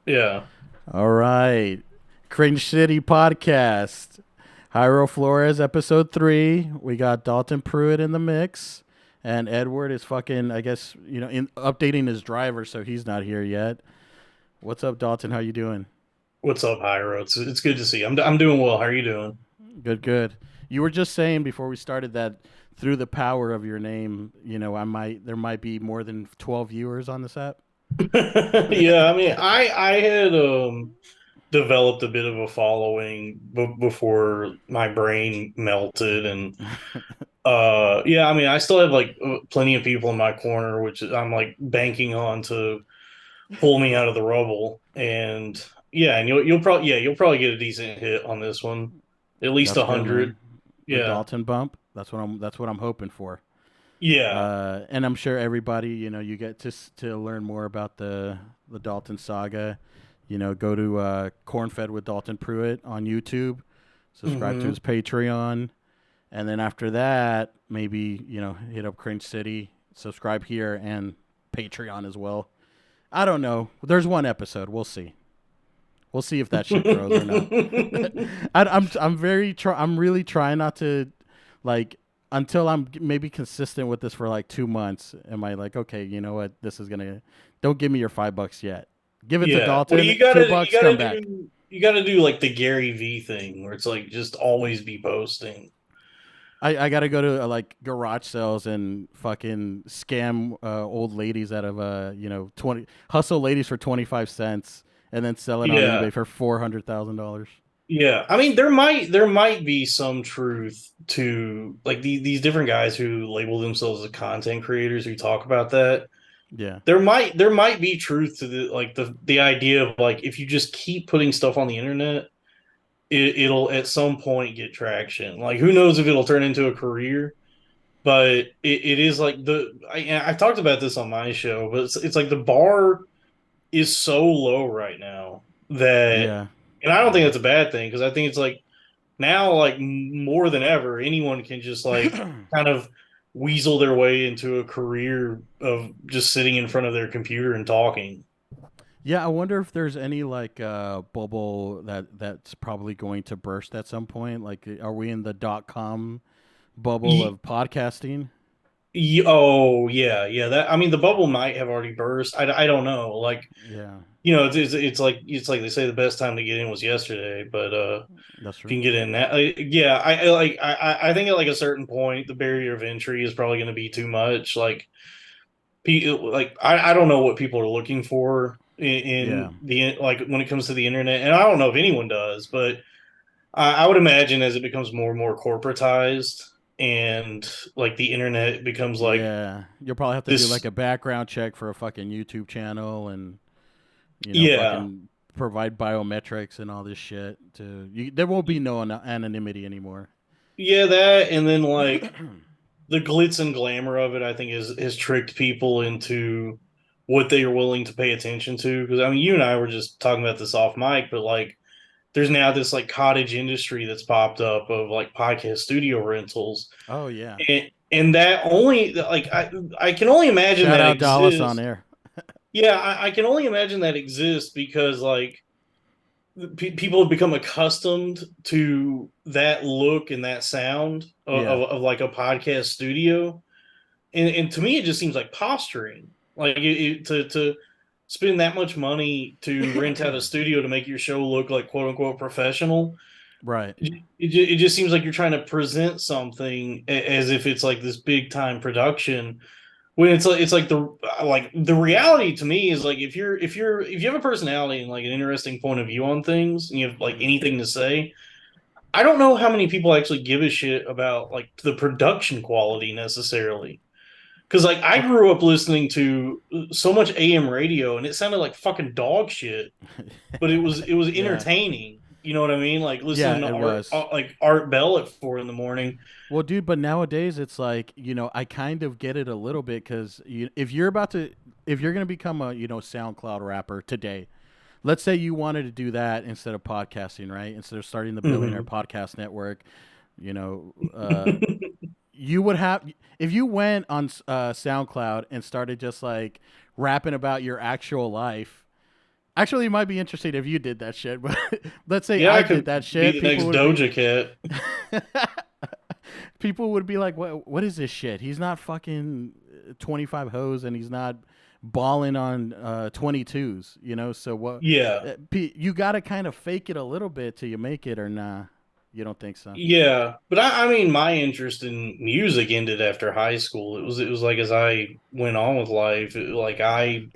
Yeah. All right. Cringe City podcast. Jairo Flores, episode 3. We got Dalton Pruitt in the mix. And Edward is fucking, I guess, updating his driver, so he's not here yet. What's up, Dalton? How you doing? What's up, Hyro? It's good to see you. I'm doing well. How are you doing? Good, good. You were just saying before we started that through the power of your name, there might be more than 12 viewers on this app. Yeah, I mean, I had developed a bit of a following before my brain melted, and yeah, I mean, I still have like plenty of people in my corner, which I'm like banking on to pull me out of the rubble. And yeah, and you'll probably get a decent hit on this one, at least That's a good, hundred. man. The Yeah, Dalton bump. That's what I'm hoping for. yeah. And I'm sure everybody, you get to learn more about the Dalton saga. Go to Cornfed with Dalton Pruitt on YouTube, subscribe to Hmm. his Patreon, and then after that, maybe hit up Cringe City, subscribe here, and Patreon as well. I don't know. There's one episode. We'll see. We'll see if that shit grows or not. I'm really trying not to like until I'm maybe consistent with this for like 2 months. Am I like, okay, you know what? This is gonna. Don't give me your $5 yet. Give it to Yeah. Well, Dalton. you Two gotta you bucks. gotta Come back. do you gotta do like the Gary V thing where it's like just always be posting. I gotta go to like garage sales and fucking scam old ladies out of 20 hustle ladies for 25 cents and then sell it on Yeah. eBay for $400,000. Yeah. I mean there might be some truth to like these different guys who label themselves as content creators who talk about that. Yeah. There might be truth to the idea of like if you just keep putting stuff on the internet, it'll at some point get traction. Like who knows if it'll turn into a career. But it is like I talked about this on my show, but it's like the bar is so low right now that, Yeah. and I don't think that's a bad thing because I think it's like now like more than ever anyone can just like kind of weasel their way into a career of just sitting in front of their computer and talking. Yeah, I wonder if there's any like bubble that's probably going to burst at some point. Like, are we in the .com bubble Ye- of podcasting? oh yeah, that I mean the bubble might have already burst. I don't know. Like Yeah, it's like they say the best time to get in was yesterday, but that's you true. can get in that. Yeah, I think at like a certain point, the barrier of entry is probably going to be too much. Like I don't know what people are looking for Yeah, in the like when it comes to the internet, and I don't know if anyone does, but I would imagine as it becomes more and more corporatized, and like the internet becomes like yeah. You'll probably have to do like this. a background check for a fucking YouTube channel, and Yeah, fucking provide biometrics and all this shit. There won't be no anonymity anymore. yeah, that, and then like the glitz and glamour of it, I think, is has tricked people into what they are willing to pay attention to. Because I mean, you and I were just talking about this off mic, but like, there's now this like cottage industry that's popped up of like podcast studio rentals, Oh yeah. and that only like I can only imagine Shout that out Dallas on exists. air. Yeah, I can only imagine that exists because like people have become accustomed to that look and that sound Yeah. of like a podcast studio, and to me it just seems like posturing, like to spend that much money to rent out a studio to make your show look like quote unquote professional. Right. It just seems like you're trying to present something as if it's like this big time production when it's like the reality to me is like if you have a personality and like an interesting point of view on things and you have like anything to say, I don't know how many people actually give a shit about like the production quality necessarily. Because like I Well, grew up listening to so much AM radio and it sounded like fucking dog shit, but it was yeah. entertaining. You know what I mean? Like Yeah, listening to it Art was. like Art Bell at 4 in the morning. Well, dude, but nowadays it's like, I kind of get it a little bit because if you're going to become a, SoundCloud rapper today, let's say you wanted to do that instead of podcasting, right? Instead of starting the Billionaire Hmm. Podcast Network, you know, you would have, if you went on SoundCloud and started just like rapping about your actual life, Actually, it might be interesting if you did that shit. But let's say Yeah, I I did could that be shit. the next Doja Cat. People would be like, What is this shit? He's not fucking 25 hoes, and he's not balling on 22s. You know. So what? Yeah. You got to kind of fake it a little bit till you make it, or nah? You don't think so? Yeah, but I mean, my interest in music ended after high school. It was like as I went on with life, like I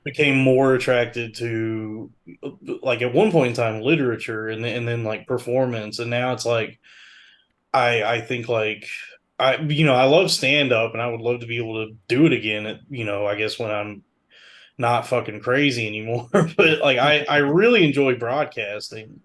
became more attracted to like at one point in time literature and then like performance, and now it's like I think like I love stand up and I would love to be able to do it again. I guess when I'm not fucking crazy anymore. But like I really enjoy broadcasting,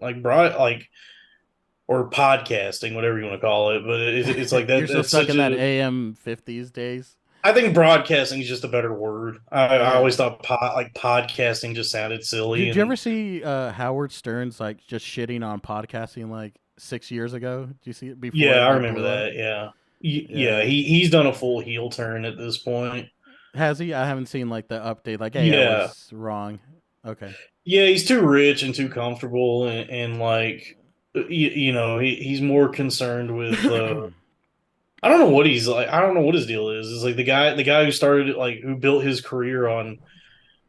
or podcasting, whatever you want to call it. But it's like that. You're still That's stuck such in that a. AM 50s days. I think broadcasting is just a better word. I always Yeah. thought like podcasting just sounded silly, Did you ever and see Howard Stern's like just shitting on podcasting like 6 years ago? Did you see it before yeah, it I like remember blew up? that. Yeah, yeah, Yeah. he's done a full heel turn at this point. Has he? I haven't seen like the update. Like, hey, I Yeah, was wrong. Okay. yeah, he's too rich and too comfortable, and like he's more concerned with. I don't know what he's like. I don't know what his deal is. It's like the guy who started like who built his career on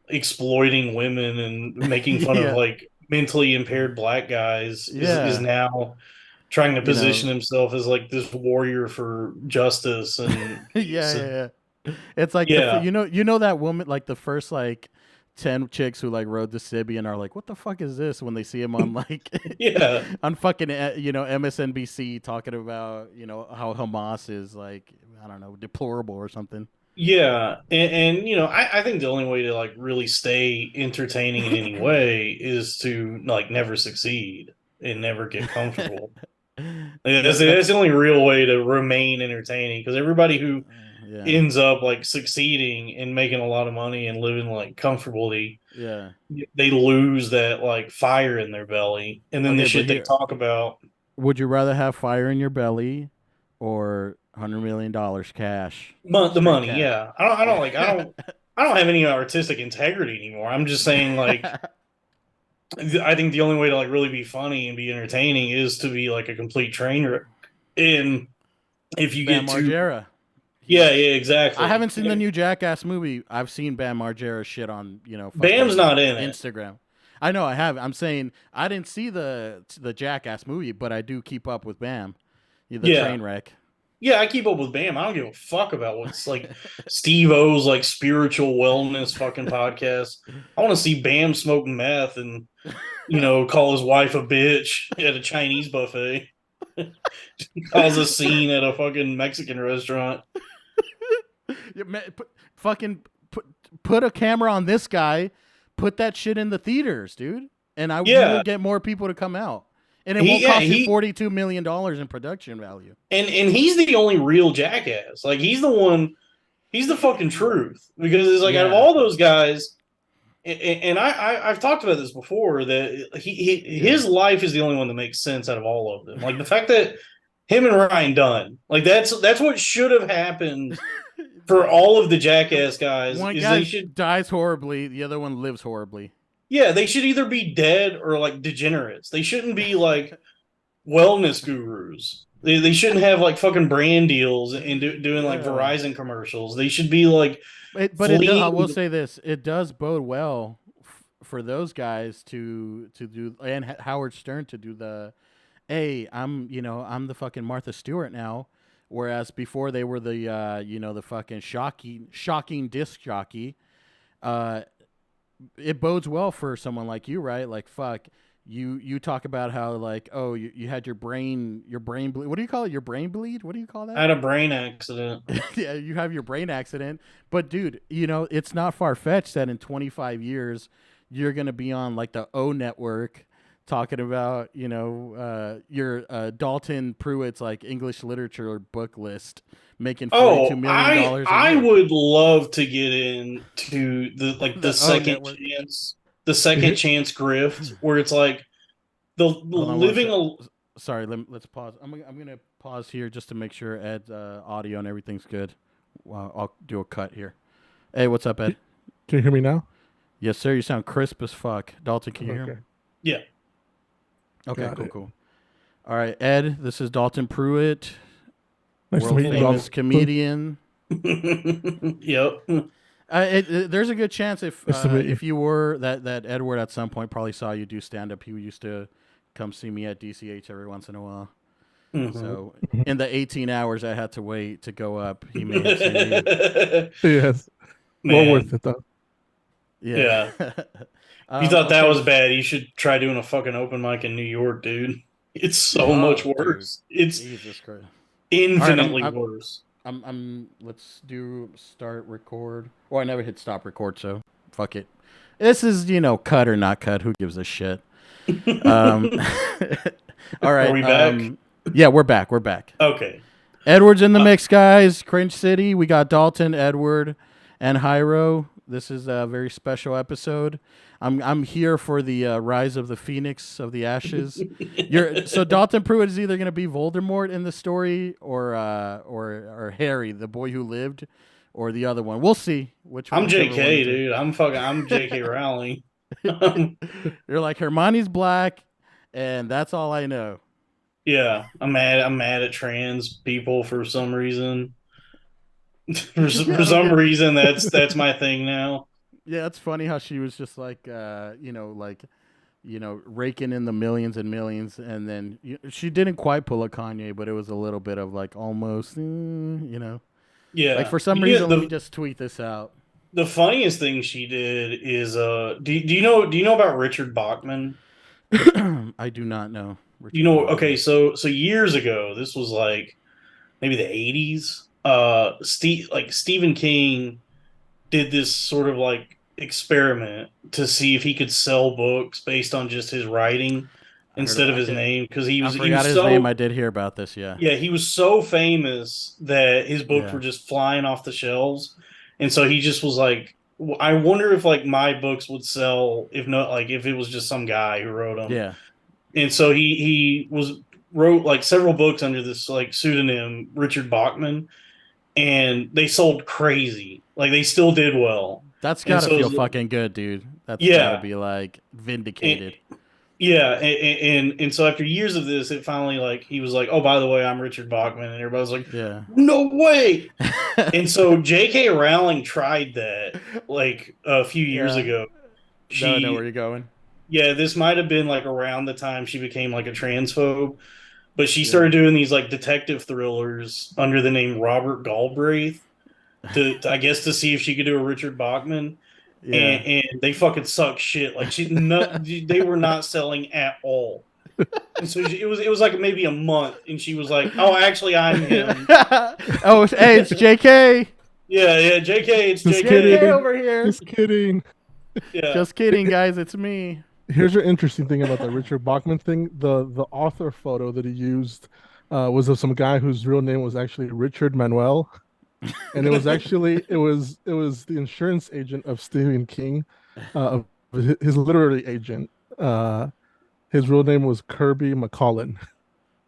exploiting women and making fun of Yeah. like mentally impaired black guys is Yeah. now trying to You position know. himself as like this warrior for justice and Yeah, peace. And yeah, yeah. It's like yeah, you know that woman like the first like 10 chicks who like rode the Sibian are like, what the fuck is this when they see him on like yeah, on fucking MSNBC talking about how Hamas is like, I don't know, deplorable or something. yeah. And I think the only way to like really stay entertaining in any way is to like never succeed and never get comfortable. Like, that's That's the only real way to remain entertaining because everybody who yeah, ends up like succeeding and making a lot of money and living like comfortably, yeah. they lose that like fire in their belly, and then the Okay, but shit they here, talk about. would you rather have fire in your belly or $100 million cash, The straight money, cash? yeah. I don't have any artistic integrity anymore. I'm just saying like I think the only way to like really be funny and be entertaining is to be like a complete train wreck. And if you Bam get too, Margera. yeah, He's. yeah, I exactly. haven't seen the new Jackass movie. I've seen Bam Margera shit on Bam's fucking not in it. Instagram. I know I have. I'm saying I didn't see the Jackass movie, but I do keep up with Bam, the Yeah. train wreck. Yeah, I keep up with Bam. I don't give a fuck about what's like Steve O's like spiritual wellness fucking podcast. I want to see Bam smoke meth and call his wife a bitch at a Chinese buffet. Cause a scene at a fucking Mexican restaurant. Yeah, fucking put a camera on this guy. Put that shit in the theaters, dude, and you will Yeah, get more people to come out, and it he won't yeah cost you he $42 million in production value. and he's the only real jackass. Like he's the one. He's the fucking truth because it's like out of Yeah, all those guys, and I've talked about this before that yeah. his life is the only one that makes sense out of all of them. Like the fact that him and Ryan Dunn, like that's what should have happened for all of the jackass guys One is guy they should dies horribly, the other one lives horribly. yeah, they should either be dead or like degenerates. They shouldn't be like wellness gurus. They shouldn't have like fucking brand deals and doing like Yeah, Verizon commercials. They should be like I fleeing. will say this: it does bode well for those guys to do, and Howard Stern to do the, hey, I'm the fucking Martha Stewart now, whereas before they were the the fucking shocking disc jockey. Uh, it bodes well for someone like you, right? Like fuck. You talk about how like, oh, you had your brain bleed. What do you call it? Your brain bleed? What do you call I that? had a brain accident. Yeah, you have your brain accident. But dude, it's not far fetched that in 25 years you're gonna be on like the O Network talking about your Dalton Pruitt's like English literature book list making $42 Oh, million I dollars a I year. would love to get into the like The O Network. the second chance grift where it's like the Hold on one living sec. a Sorry, let's pause. I'm gonna pause here just to make sure Ed's audio and everything's good. I'll do a cut here. Hey, what's up, Ed? Can you hear me now? Yes, sir. You sound crisp as fuck. Dalton, can you hear me? Okay, Yeah. Okay, got cool, it. cool. All right, Ed, this is Dalton Pruitt, Nice to world meet you, famous Dalton. comedian. Yep. There's a good chance Nice to meet you. if you were that Edward at some point probably saw you do stand up. He used to come see me at DCH every once in a while. Mhm. So in the 18 hours I had to wait to go up, he may have seen you. Yes, well worth Man, it though. Yeah. yeah. If you thought that Okay. was bad, you should try doing a fucking open mic in New York, dude. It's so much Oh, dude, worse. It's Jesus Christ. All right, infinitely worse. let's do start record. Oh, I never hit stop record, so fuck it. This is, cut or not cut. Who gives a shit? Um, all Are right. we back? Yeah, we're back. We're back. Okay. Edward's in the mix, guys. Cringe City. We got Dalton, Edward, and Hyro. This is a very special episode. I'm here for the rise of the phoenix of the ashes. So Dalton Pruitt is either going to be Voldemort in the story, or Harry, the boy who lived, or the other one. We'll see I'm whichever one JK, it is. dude. I'm JK Rowling. You're like Hermione's black, and that's all I know. Yeah, I'm mad at trans people for some reason. For I don't some get. reason that's my thing now. Yeah, it's funny how she was just like, raking in the millions and millions, and then she didn't quite pull a Kanye, but it was a little bit of like almost, Like Yeah. for some Yeah, reason, let me just tweet this out. the funniest thing she did is do you know about Richard Bachman? I do not know You Richard know, okay, Bachman. so years ago, this was like maybe the 80s. Stephen King did this sort of like experiment to see if he could sell books based on just his writing I heard of instead of I his did. name because he I was he forgot was his name. so I did hear about this. Yeah. yeah, he was so famous that his books were Yeah. just flying off the shelves. And so he just was like, I wonder if like my books would sell if not like if it was just some guy who wrote them. Yeah. And so he wrote like several books under this like pseudonym Richard Bachman, and they sold crazy. Like they still did well. That's And gotta so feel fucking good, dude. That's gotta yeah, be like and, vindicated. yeah, and so after years of this, it finally like he was like, oh, by the way, I'm Richard Bachman, and everybody was like, Yeah. no way. And so J.K. Rowling tried that like a few years Yeah. ago. No, I know where She you're going. Yeah, this might have been like around the time she became like a transphobe, but she Yeah. started doing these like detective thrillers under the name Robert Galbraith I guess to see if she could do a Richard Bachman, Yeah. and they fucking suck shit. Like they were not selling at all. And so it was like maybe a month, and she was like, "Oh, actually, I'm him." Oh, hey, it's JK. Yeah, yeah, JK, it's Just JK. JK kidding. over here. Just kidding. Yeah, Just kidding, guys. It's me. Here's an interesting thing about the Richard Bachman thing. The author photo that he used was of some guy whose real name was actually Richard Manuel, and it was the insurance agent of Stephen King, of his literary agent. His real name was Kirby McCollin,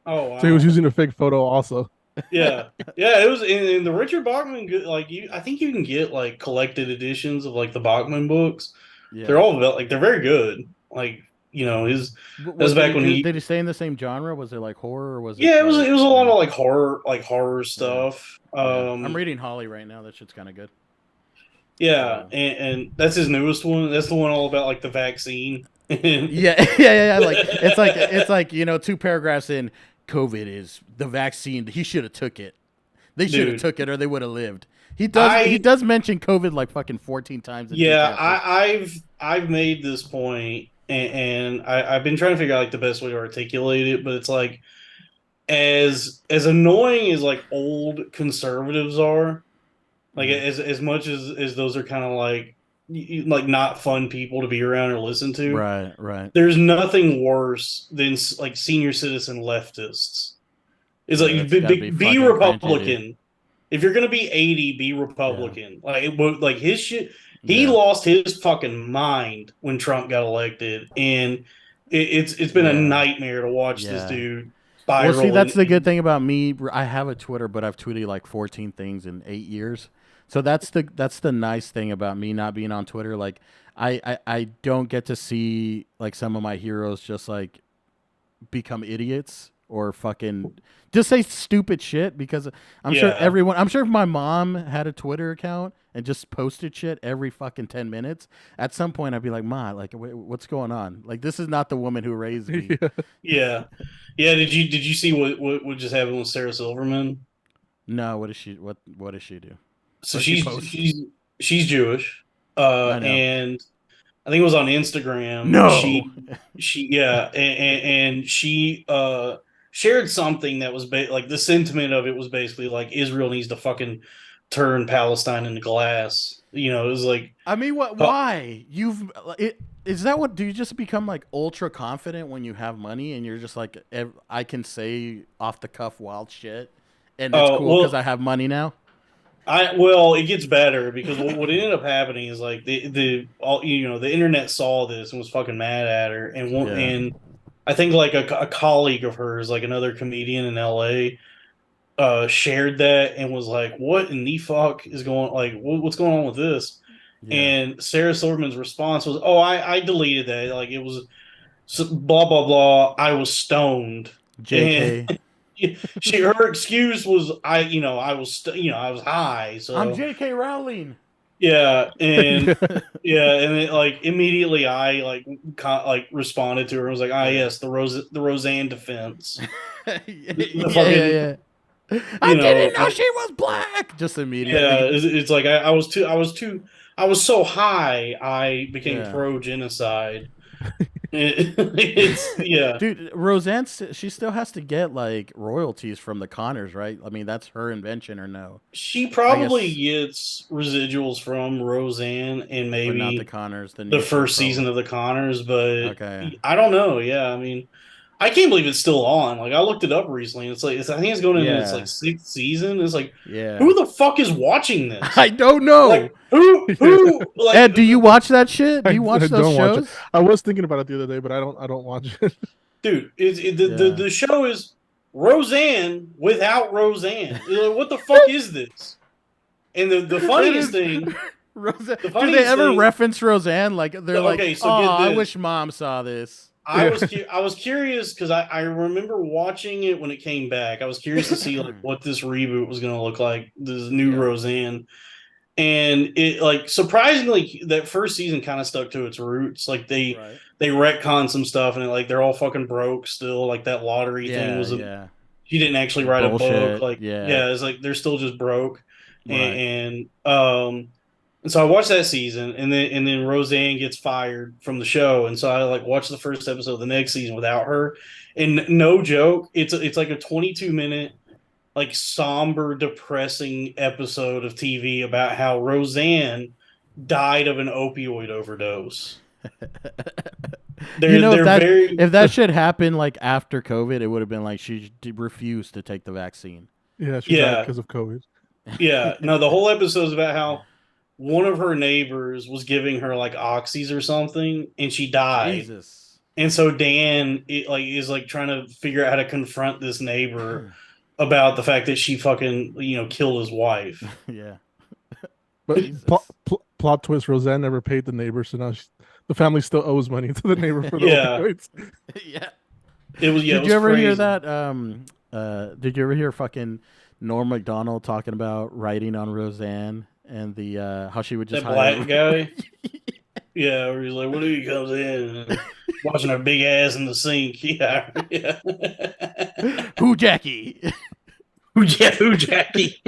oh so he was wow. using a fake photo also. Yeah, yeah. It was in the Richard Bachman. Like I think you can get like collected editions of like the Bachman books. They're Yeah. all like they're very good. Like his that was What did back he when do? he Did he stay in the same genre? Was it like horror, or was it yeah, like it was a lot of like horror Yeah. stuff. Yeah. I'm reading Holly right now. That shit's kind of good. Yeah, So. and that's his newest one. That's the one all about like the vaccine. And Yeah, yeah. Like two paragraphs in. COVID is the vaccine. He should have took it. They should have dude, took it, or they would have lived. He does. He I does mention COVID like fucking 14 times in two yeah, chapters. I've made this point, and I've been trying to figure out like the best way to articulate it, but it's like as annoying as like old conservatives are, like Mhm. as much as those are kind of like like not fun people to be around or listen to. Right, right. There's nothing worse than like senior citizen leftists. It's Yeah, like that's got to be be fucking cringy, dude. Republican. If you're gonna be 80, be Yeah, Republican. Like his shit. He yeah, lost his fucking mind when Trump got elected, and it's been a yeah, nightmare to watch this yeah. dude Well, see, spiral. that's the good thing about me. I have a Twitter, but I've tweeted like 14 things in 8 years. So that's the nice thing about me not being on Twitter. Like I don't get to see like some of my heroes just like become idiots or fucking just say stupid shit because Yeah. I'm sure if my mom had a Twitter account and just posted shit every fucking 10 minutes, at some point I'd be like, "Ma, like what's going on? Like this is not the woman who raised me." Yeah. Yeah. Yeah. Did you see what just happened with Sarah Silverman? No, what does she do? So What does she she's post? she's Jewish. I know. And I think it was on Instagram. No. She yeah, and she shared something that was like the sentiment of it was basically like Israel needs to fucking turn Palestine into glass. It was like I mean, what? uh, Why? Is that what? Do you just become like ultra confident when you have money and you're just like, I can say off the cuff wild shit, and it's cool because well I have money now. it gets better because what ended up happening is like the all the internet saw this and was fucking mad at her Yeah, and I think like a colleague of hers, like another comedian in LA, shared that and was like, "What in the fuck is going? Like, what's going on with this?" yeah. And Sarah Silverman's response was, "Oh, I deleted that. Like, it was blah blah blah. I was stoned." And J.K. her excuse was, I was I was high, I'm so J.K. Rowling. yeah, and Yeah. yeah, and it, like immediately I like responded to her and was like, "Ah, Yeah. yes, the Roseanne defense, Yeah, the yeah, fucking." yeah. I didn't know I, she was black. Just Yeah, immediately. it's like I was so high I became Yeah. pro genocide. It's yeah. Dude, Roseanne, she still has to get like royalties from the Connors, right? I mean, that's her invention, or no? She I probably guess, gets residuals from Roseanne and but not the maybe Connors. The the new chick, first season probably. of the Connors, but Okay. I don't know. Yeah, I mean, I can't believe it's still on. Like I looked it up recently. It's like I think it's going into its like Yeah. sixth season. It's like Yeah. who the fuck is watching I this? don't know. Like who like Ed, do you watch that shit? Do you I watch those don't watch it. shows? I was thinking about it the other day, but I don't watch it. dude, Yeah. the show is Roseanne without Roseanne. Like, what the fuck is this? And the It funniest is. thing, Roseanne. the Do they funniest ever thing. reference Roseanne? Like they're like, Okay, "Oh, so get I this. wish Mom saw this." Yeah. I was curious because I remember watching it when it came back. I was curious to see like what this reboot was going to look like. This new Yeah. Roseanne, and it like surprisingly that first season kind of stuck to its roots. Like Right. they retcon some stuff and like they're all fucking broke still. Like that lottery thing Yeah. was a Yeah. she didn't actually write a book. Bullshit. Like Yeah. yeah, it's like they're still just broke, Right. and so I watched that season, and then Roseanne gets fired from the show, and so I like watched the first episode of the next season without her, and no joke, it's like a 22 minute like somber, depressing episode of TV about how Roseanne died of an opioid overdose. You know, They're very if that shit happened like after COVID, it would have been like she refused to take the vaccine. Yeah, she died yeah because of COVID. yeah no the whole episode is about how one of her neighbors was giving her like oxys or something and she died. Jesus. And so Dan is like trying to figure out how to confront this neighbor about the fact that she fucking killed his wife. Yeah. But Jesus. plot twist: Roseanne never paid the neighbor, so now the family still owes money to the neighbor for the Yeah, opioids. Yeah. it Did you was ever hear crazy. that? Did you ever hear fucking Norm Macdonald talking about writing on Roseanne and the how she would just That hire? black guy, yeah, where he's like, what if he comes in and watching her big ass in the sink? Yeah, yeah. Who Jackie? Who Jackie?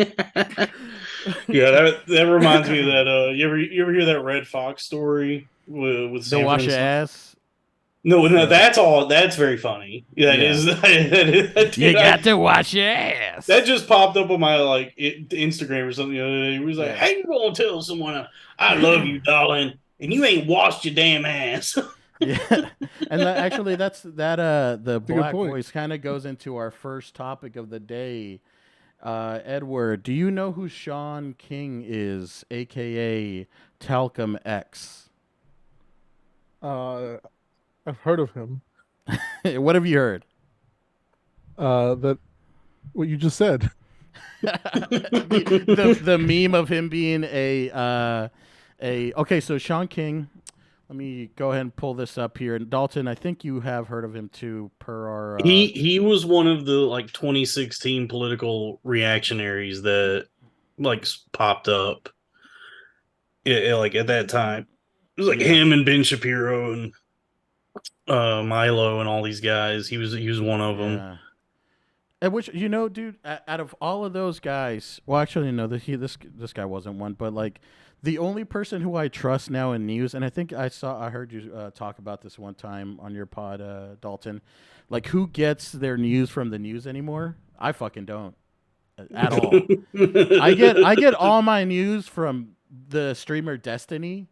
Yeah, that reminds me of that. You ever hear that Red Fox story with Don't Sanford wash and your Son? ass. No, no, The that's all. That's very funny. Yeah, that Yeah. is. Dude, You got to wash your that ass. just popped up on my Instagram or something the other day. He was like, Yeah. "How you gonna tell someone I love you, darling, and you ain't washed your damn ass?" Yeah, and actually, the That's a good black point. voice kind of goes into our first topic of the day. Edward, do you know who Shaun King is, aka Talcum X? Uh, I've heard of him. What have you heard? That what you just said. The meme of him being a okay. So Shaun King. Let me go ahead and pull this up here. And Dalton, I think you have heard of him too, per our. He was one of the like 2016 political reactionaries that like popped up. Yeah, like at that time, it was like Yeah. him and Ben Shapiro and Milo and all these guys. He was one of them. Yeah. And which dude, out of all of those guys, well, actually, no, this guy wasn't one, but like the only person who I trust now in news, and I think I heard you talk about this one time on your pod, Dalton, like who gets their news from the news anymore? I fucking don't at all. I get all my news from the streamer Destiny,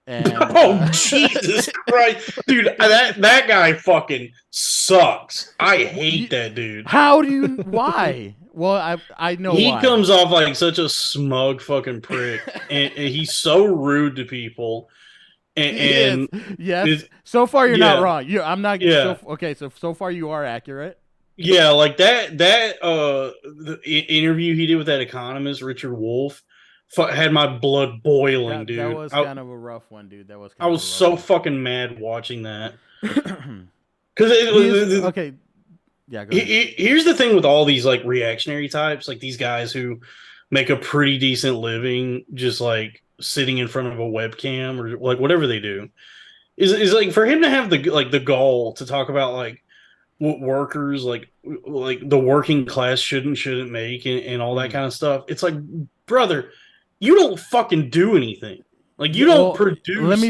and Oh Jesus Christ, dude! That guy fucking sucks. I hate that dude. how do you? Why? Well, I know He why. comes off like such a smug fucking prick, and he's so rude to people. He is. And Yes. So far, you're not yeah, wrong. I'm not. yeah, Okay. So far, you are accurate. yeah. Like the interview he did with that economist Richard Wolff had my blood boiling, That dude. was kind of a rough one, dude. That was I kind of was a rough so one. fucking mad watching that because He is okay. Yeah. Go ahead. here's the thing with all these like reactionary types, like these guys who make a pretty decent living just like sitting in front of a webcam or like whatever they do is like for him to have the gall to talk about like what workers like the working class shouldn't make and all that Mm. kind of stuff. It's like, brother, you don't fucking do anything. Like you Yeah. don't Well, produce let me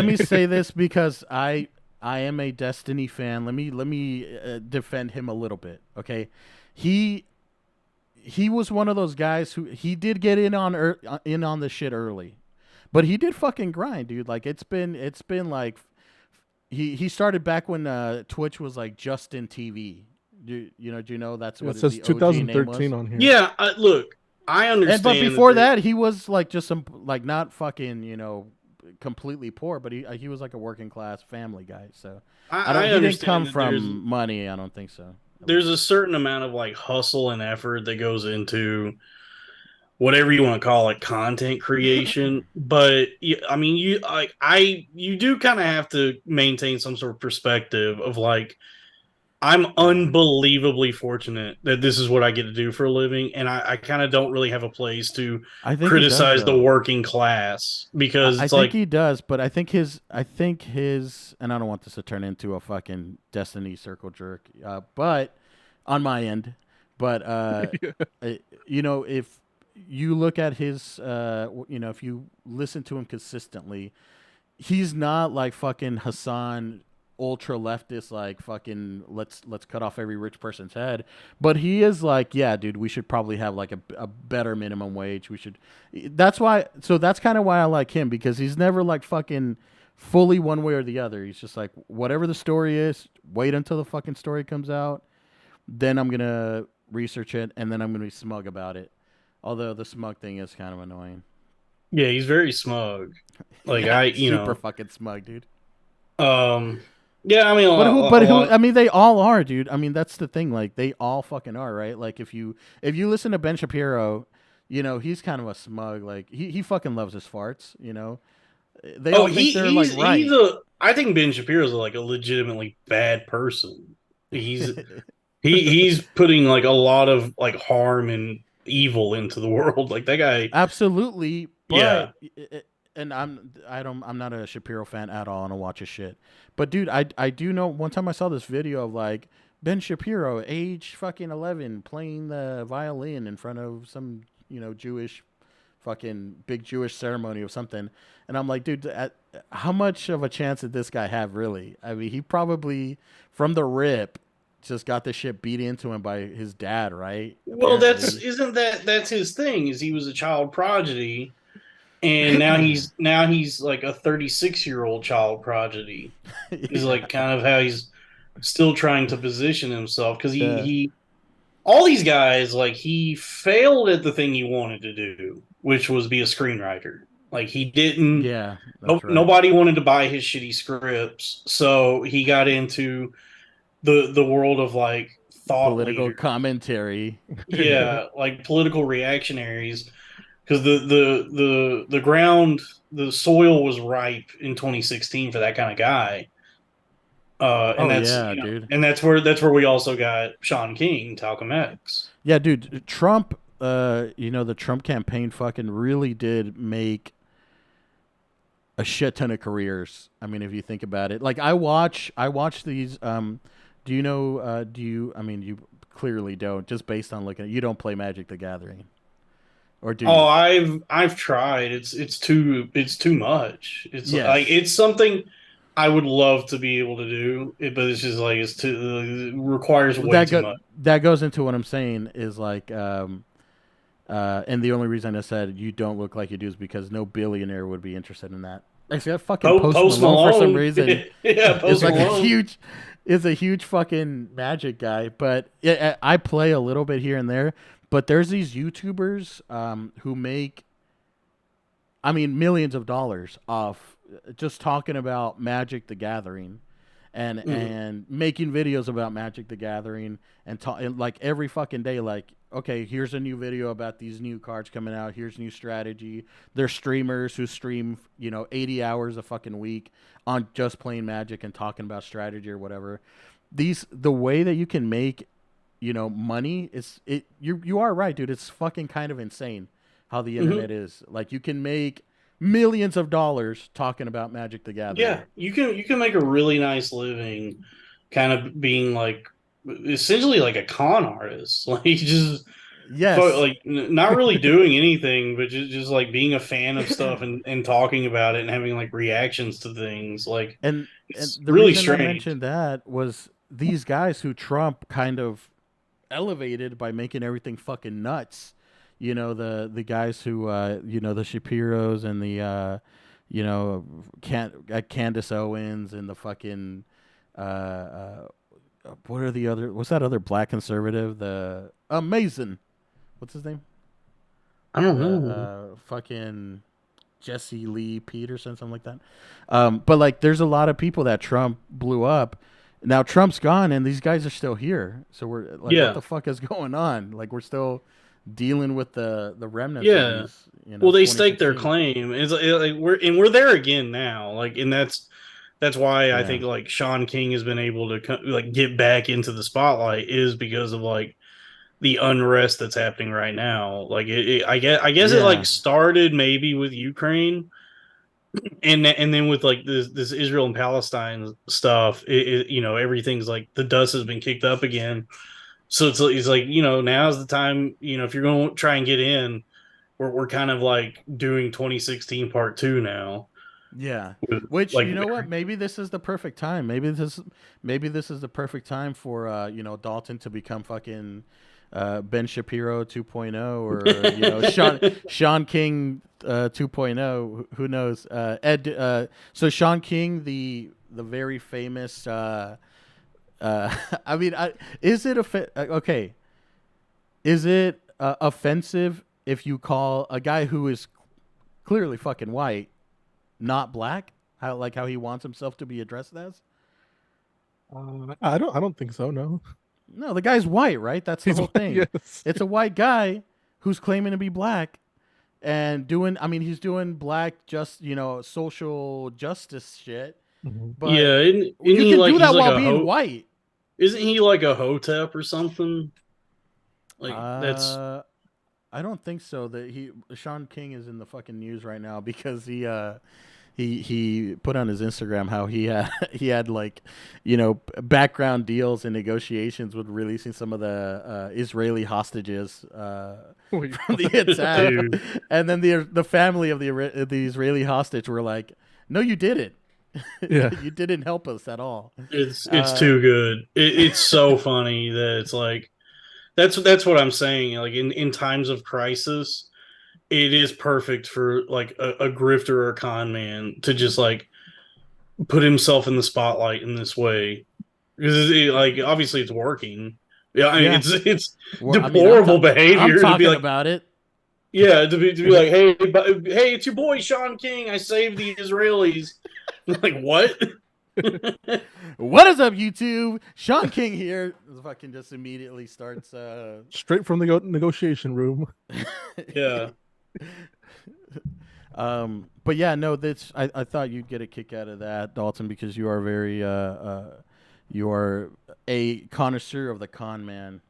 anything. say this because I am a Destiny fan. Let me defend him a little bit. Okay. He he was one of those guys who he did get in on the shit early, but he did fucking grind, dude. Like it's been like he started back when Twitch was like Justin TV. Do you know that's Yeah, what it says the OG name 2013 was? on here. Yeah, look, I And but understand that before there. that, he was like just some like not fucking completely poor, but he was like a working class family guy. So I don't. I He didn't come understand that from money. I don't think so. At there's least. a certain amount of like hustle and effort that goes into whatever you want to call it, content creation. But I mean, you do kind of have to maintain some sort of perspective of like, I'm Yeah. unbelievably fortunate that this is what I get to do for a living, and I kind of don't really have a place to I think he does criticize the though. working class because I it's think like, he does, but I think his, and I don't want this to turn into a fucking Destiny circle jerk, but on my end, but if you look at his, if you listen to him consistently, he's not like fucking Hassan ultra leftist like fucking let's cut off every rich person's head, but he is like, yeah, dude, we should probably have like a better minimum wage. We should. That's kind of why I like him, because he's never like fucking fully one way or the other. He's just like, whatever the story is, wait until the fucking story comes out, then I'm gonna research it, and then I'm gonna be smug about it. Although the smug thing is kind of annoying. yeah, he's very smug. Like Yeah, super fucking smug, dude. um, yeah, I mean, But who? a But who? lot. I mean, they all are, dude. I mean, that's the thing. Like, they all fucking are, right? Like, if you listen to Ben Shapiro, he's kind of a smug. Like, he fucking loves his farts. They Oh, all think they're like he's right. a. I think Ben Shapiro's like a legitimately bad person. He's he's putting like a lot of like harm and evil into the world. Like that guy. Absolutely, Yeah. but and I'm not a Shapiro fan at all. I don't watch his shit. But dude, I do know. One time I saw this video of like Ben Shapiro, age fucking 11, playing the violin in front of some Jewish fucking big Jewish ceremony or something. And I'm like, dude, how much of a chance did this guy have, really? I mean, he probably from the rip just got the shit beat into him by his dad, right? Well, Apparently. that's his thing. Is he was a child prodigy, and now he's like a 36-year-old child prodigy. Is Yeah. like kind of how he's still trying to position himself because Yeah. he all these guys like he failed at the thing he wanted to do, which was be a screenwriter. Like he didn't. Yeah, No, that's right. nobody wanted to buy his shitty scripts, so he got into the world of like thought political leaders. commentary. Yeah, like political reactionaries, because the ground, the soil was ripe in 2016 for that kind of guy. And Oh that's yeah, dude. and that's where we also got Shaun King, Talcum X. Yeah, dude. Trump. The Trump campaign fucking really did make a shit ton of careers. I mean, if you think about it, like I watch these. Do you know? Do you? I mean, you clearly don't. Just based on looking, you don't play Magic the Gathering, or do Oh, you? I've tried. It's too much. It's like Yes. it's something I would love to be able to do, but it's just like it requires way That too go much. that goes into what I'm saying is like, and the only reason I said you don't look like you do is because no billionaire would be interested in that. Actually, that fucking Post Post Malone for some Malone, reason yeah, is Post like a Malone. huge, is a huge fucking Magic guy. But I play a little bit here and there. But there's these YouTubers who make, I mean, millions of dollars off just talking about Magic the Gathering and Mhm. making videos about Magic the Gathering and like every fucking day, like, okay, here's a new video about these new cards coming out. Here's new strategy. There's streamers who stream 80 hours a fucking week on just playing Magic and talking about strategy or whatever. The way that you can make money is it. You are right, dude. It's fucking kind of insane how the Mhm. internet is. Like you can make millions of dollars talking about Magic the Gathering. Yeah, you can make a really nice living, kind of being like essentially like a con artist, like just Yes, not really doing anything, but just like being a fan of stuff and talking about it and having like reactions to things. Like and it's the really reason I strange. mentioned that was these guys who Trump kind of elevated by making everything fucking nuts. The guys who the Shapiros and the Candace Owens and the fucking what are the other? What's that other black conservative? The Mason. What's his name? I don't The know. fucking Jesse Lee Peterson, something like that. But like, there's a lot of people that Trump blew up. Now Trump's gone, and these guys are still here. So we're like, what Yeah, the fuck is going on? Like, we're still dealing with the remnants of yeah. these, Well, they staked their 2016. claim. Like we're there again now. Like, and that's why I Yeah, think like Shaun King has been able to like get back into the spotlight is because of like the unrest that's happening right now. Like I guess it like yeah, started maybe with Ukraine, and then with like this Israel and Palestine stuff. Everything's like the dust has been kicked up again. So it's like now's the time. If you're going to try and get in, we're kind of like doing 2016 part two now. yeah. With Which, like you know what? Maybe this is the perfect time. Maybe this is the perfect time for Dalton to become fucking Ben Shapiro 2.0, or Shaun King 2.0. Who knows? Ed. So Shaun King, the very famous. I mean, is it okay? Is it offensive if you call a guy who is clearly fucking white not black? How he wants himself to be addressed as? I don't think so. No, No, the guy's white, right? That's the he's whole thing. yes. It's a white guy who's claiming to be black and doing. I mean, he's doing black just social justice shit. Mhm. But yeah, isn't you he can like do he's that like while a being white. Isn't he like a hotep or something? Like that's Uh, I don't think so. That Shaun King is in the fucking news right now because he put on his Instagram how he had he had like background deals and negotiations with releasing some of the Israeli hostages Wait, from the what? attack, dude. and then the family of the Israeli hostage were like, "No, you didn't. Yeah, You didn't help us at all." It's Uh, too good. It's so funny that it's like that's what I'm saying. Like in times of crisis, it is perfect for like a grifter or a con man to just like put himself in the spotlight in this way because like obviously it's working. Yeah, I mean yeah, it's I mean, deplorable I'm behavior to be talking like, about it. yeah, to be like, hey, it's your boy Shaun King. I saved the Israelis. Like what? What is up, YouTube? Shaun King here. Fucking just immediately starts. Straight from the negotiation room. Yeah. But yeah, no, that's. I thought you'd get a kick out of that, Dalton, because you are very you are a connoisseur of the con man.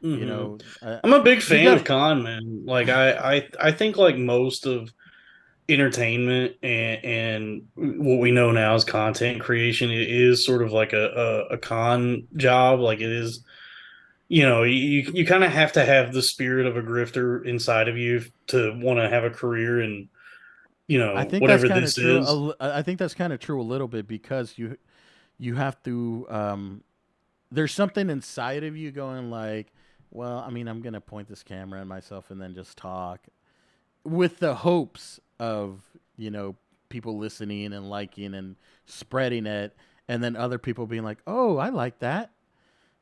You Hmm. know, I'm a big you fan got of con men. Like I think like most of entertainment and what we know now as content creation, it is sort of like a con job. Like it is, you kind of have to have the spirit of a grifter inside of you to want to have a career in, I think that's whatever kind of this true. is. I think that's kind of true a little bit because you have to. There's something inside of you going like, well, I mean, I'm gonna point this camera at myself and then just talk with the hopes of people listening and liking and spreading it, and then other people being like, oh, I like that,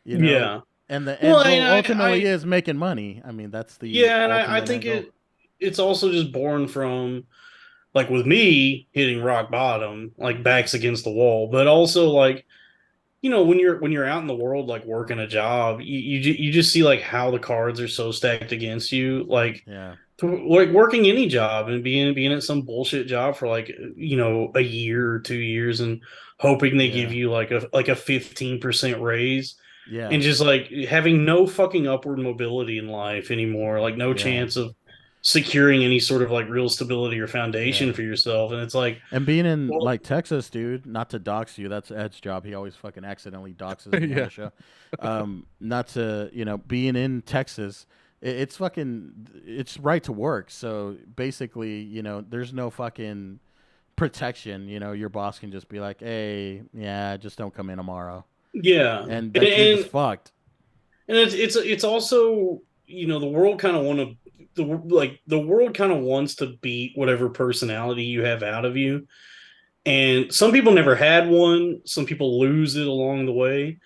you know. Yeah. And the Well, end and goal ultimately I is making money. I mean, that's the yeah, and I ultimate end think goal. it's also just born from, like, with me hitting rock bottom, like backs against the wall, but also like, when you're out in the world, like working a job, you just see like how the cards are so stacked against you, like Yeah, like working any job and being at some bullshit job for like, a year or 2 years and hoping they give yeah, you like a 15% raise, yeah, and just like having no fucking upward mobility in life anymore, like no yeah, chance of securing any sort of like real stability or foundation yeah. for yourself. And it's like, And being in well, like Texas, dude, not to dox you, that's Ed's job. He always fucking accidentally doxes me on Yeah. the show. Not to, being in Texas, it's fucking, it's right to work. So basically, there's no fucking protection. Your boss can just be like, hey, yeah, just don't come in tomorrow. yeah. And and, like, you're just and fucked. And it's also, the world kind of want to, the world kind of wants to beat whatever personality you have out of you. And some people never had one. Some people lose it along the way.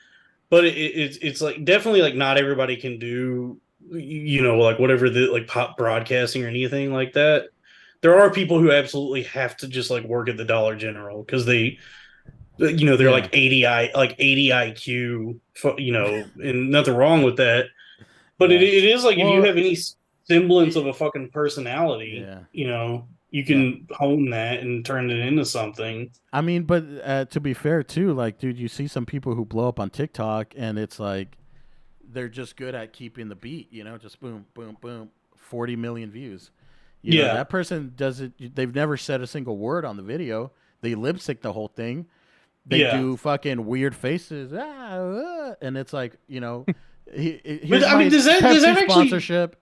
But it's like definitely like not everybody can do, like whatever, the like pop broadcasting or anything like that. There are people who absolutely have to just like work at the Dollar General because they're Yeah. like 80 IQ, and nothing wrong with that. But it, Yeah. it is like if you Well, have any semblance of it, a fucking personality, yeah. you Yeah. can hone that and turn it into something. I mean, but to be fair too, like, dude, you see some people who blow up on TikTok, and it's like they're just good at keeping the beat. Just boom, boom, boom, 40 million views. Yeah, That person does it. They've never said a single word on the video. They lip sync the whole thing. They yeah. do fucking weird faces, and it's like, But here's I mean, my does that Pepsi actually? sponsorship.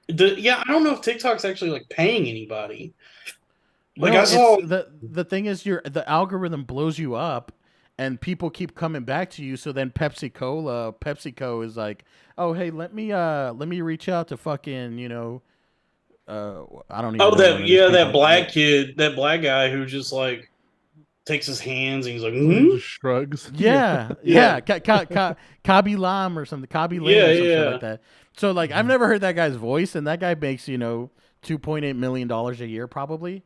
Yeah, I don't know if TikTok's actually like paying anybody. Like No, I it's saw. the thing is the algorithm blows you up and people keep coming back to you, so then PepsiCo is like, "Oh, hey, let me reach out to fucking, I don't even Oh, know one that of these yeah, that people." black Yeah. kid, that black guy who just like takes his hands and he's like, And he hmm? just shrugs. Yeah. Yeah, Yeah, yeah, Kabi Lam or something, Kabi Lane yeah, or some shit yeah, like that. So like, I've Mhm. never heard that guy's voice, and that guy makes $2.8 million a year probably. So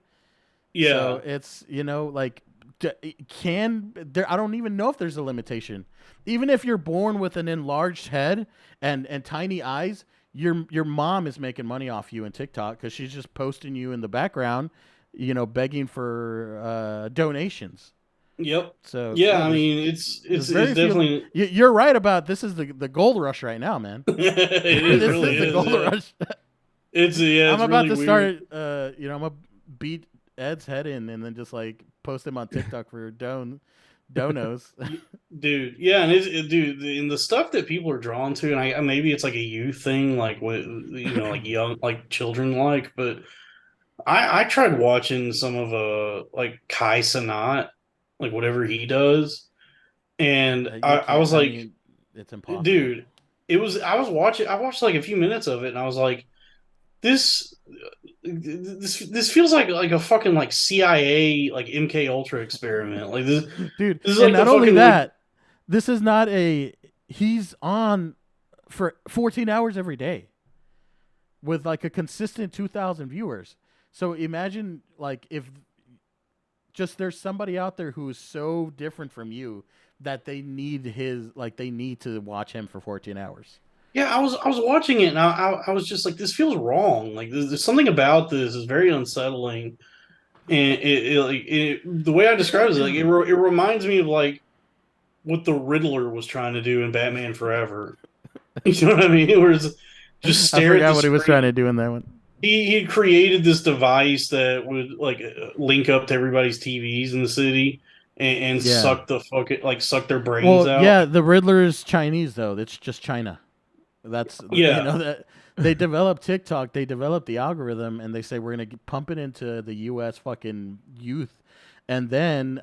yeah. it's like, can there? I don't even know if there's a limitation. Even if you're born with an enlarged head and tiny eyes, your mom is making money off you in TikTok because she's just posting you in the background, begging for donations. Yep. So Yeah, yeah, I there's mean, it's there's it's it's very few. definitely You're right about this is the gold rush right now, man. it This really is the is. gold Yeah, rush. I'm it's about really to weird. start. I'm gonna beat Ed's head in and then just like post him on TikTok for donos. Dude, yeah, and dude, in the stuff that people are drawn to, and maybe it's like a youth thing, like what, like young, like children like, but I tried watching some of like Kai Sanat, like whatever he does, and You I can't. was I like, mean, it's impossible. dude, I watched like a few minutes of it, and I was like, this this feels like a fucking like CIA like MK Ultra experiment. Like this Dude, this is and like the not only fucking like that, this is not a. He's on for 14 hours every day with like a consistent 2,000 viewers. So imagine like if just there's somebody out there who is so different from you that they need they need to watch him for 14 hours. Yeah, I was watching it and I was just like, this feels wrong. Like there's something about this is very unsettling, and the way I describe it is like it reminds me of like what the Riddler was trying to do in Batman Forever. You know what I mean? Where it's just I stare at forgot the what he was screen. trying to do in that one. He created this device that would like link up to everybody's TVs in the city and Yeah. suck their brains Well, out. yeah, the Riddler is Chinese though. It's just China. That's Yeah, that they developed TikTok. They developed the algorithm, and they say we're gonna pump it into the U.S. fucking youth, and then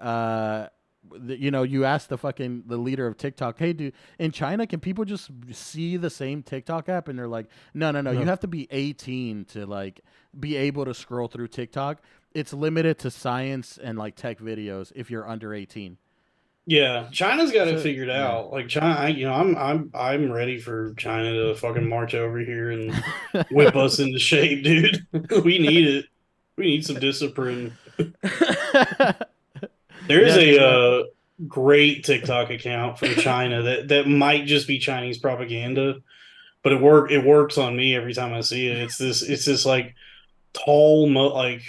you ask the leader of TikTok, hey, dude, in China, can people just see the same TikTok app? And they're like, no, no, no, you No. have to be 18 to like be able to scroll through TikTok. It's limited to science and like tech videos if you're under 18. yeah. China's got it So figured yeah. out. Like China, I'm ready for China to fucking march over here and whip us into shape, dude. We need it. We need some discipline. There is Yeah, a dude. great TikTok account from China that might just be Chinese propaganda, but it works on me every time I see it. It's this like tall, like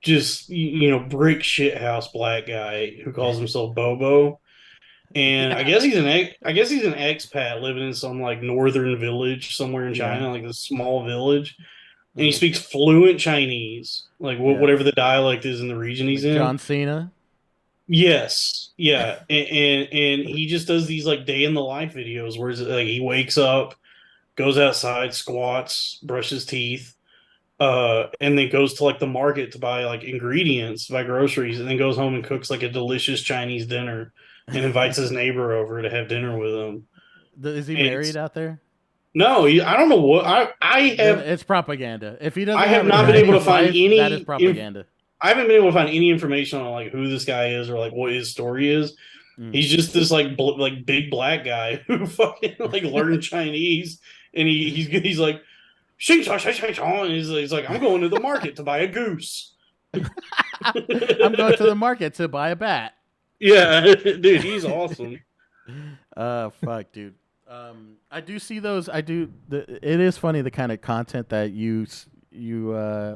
just brick shit house black guy who calls himself Bobo, and Yeah. I guess he's an expat living in some like northern village somewhere in Yeah. China, like this small village, and he Mhm. speaks fluent Chinese, like Yeah. whatever the dialect is in the region he's Like in. John Cena. Yes, yeah, and he just does these like day in the life videos where it's like he wakes up, goes outside, squats, brushes teeth, and then goes to like the market to buy like ingredients, buy groceries, and then goes home and cooks like a delicious Chinese dinner and invites his neighbor over to have dinner with him. Is he And married out there? no, I don't know what Then it's propaganda. If he I doesn't have have a not been able to Chinese find wife, that is any propaganda. I haven't been able to find any information on like who this guy is or like what his story is. Mm. He's just this like big black guy who fucking like learned Chinese, and he's like shing shong shing shing shong, and he's like I'm going to the market to buy a goose. I'm going to the market to buy a bat. Yeah, dude, he's awesome. Fuck, dude. I do see those. It is funny the kind of content that you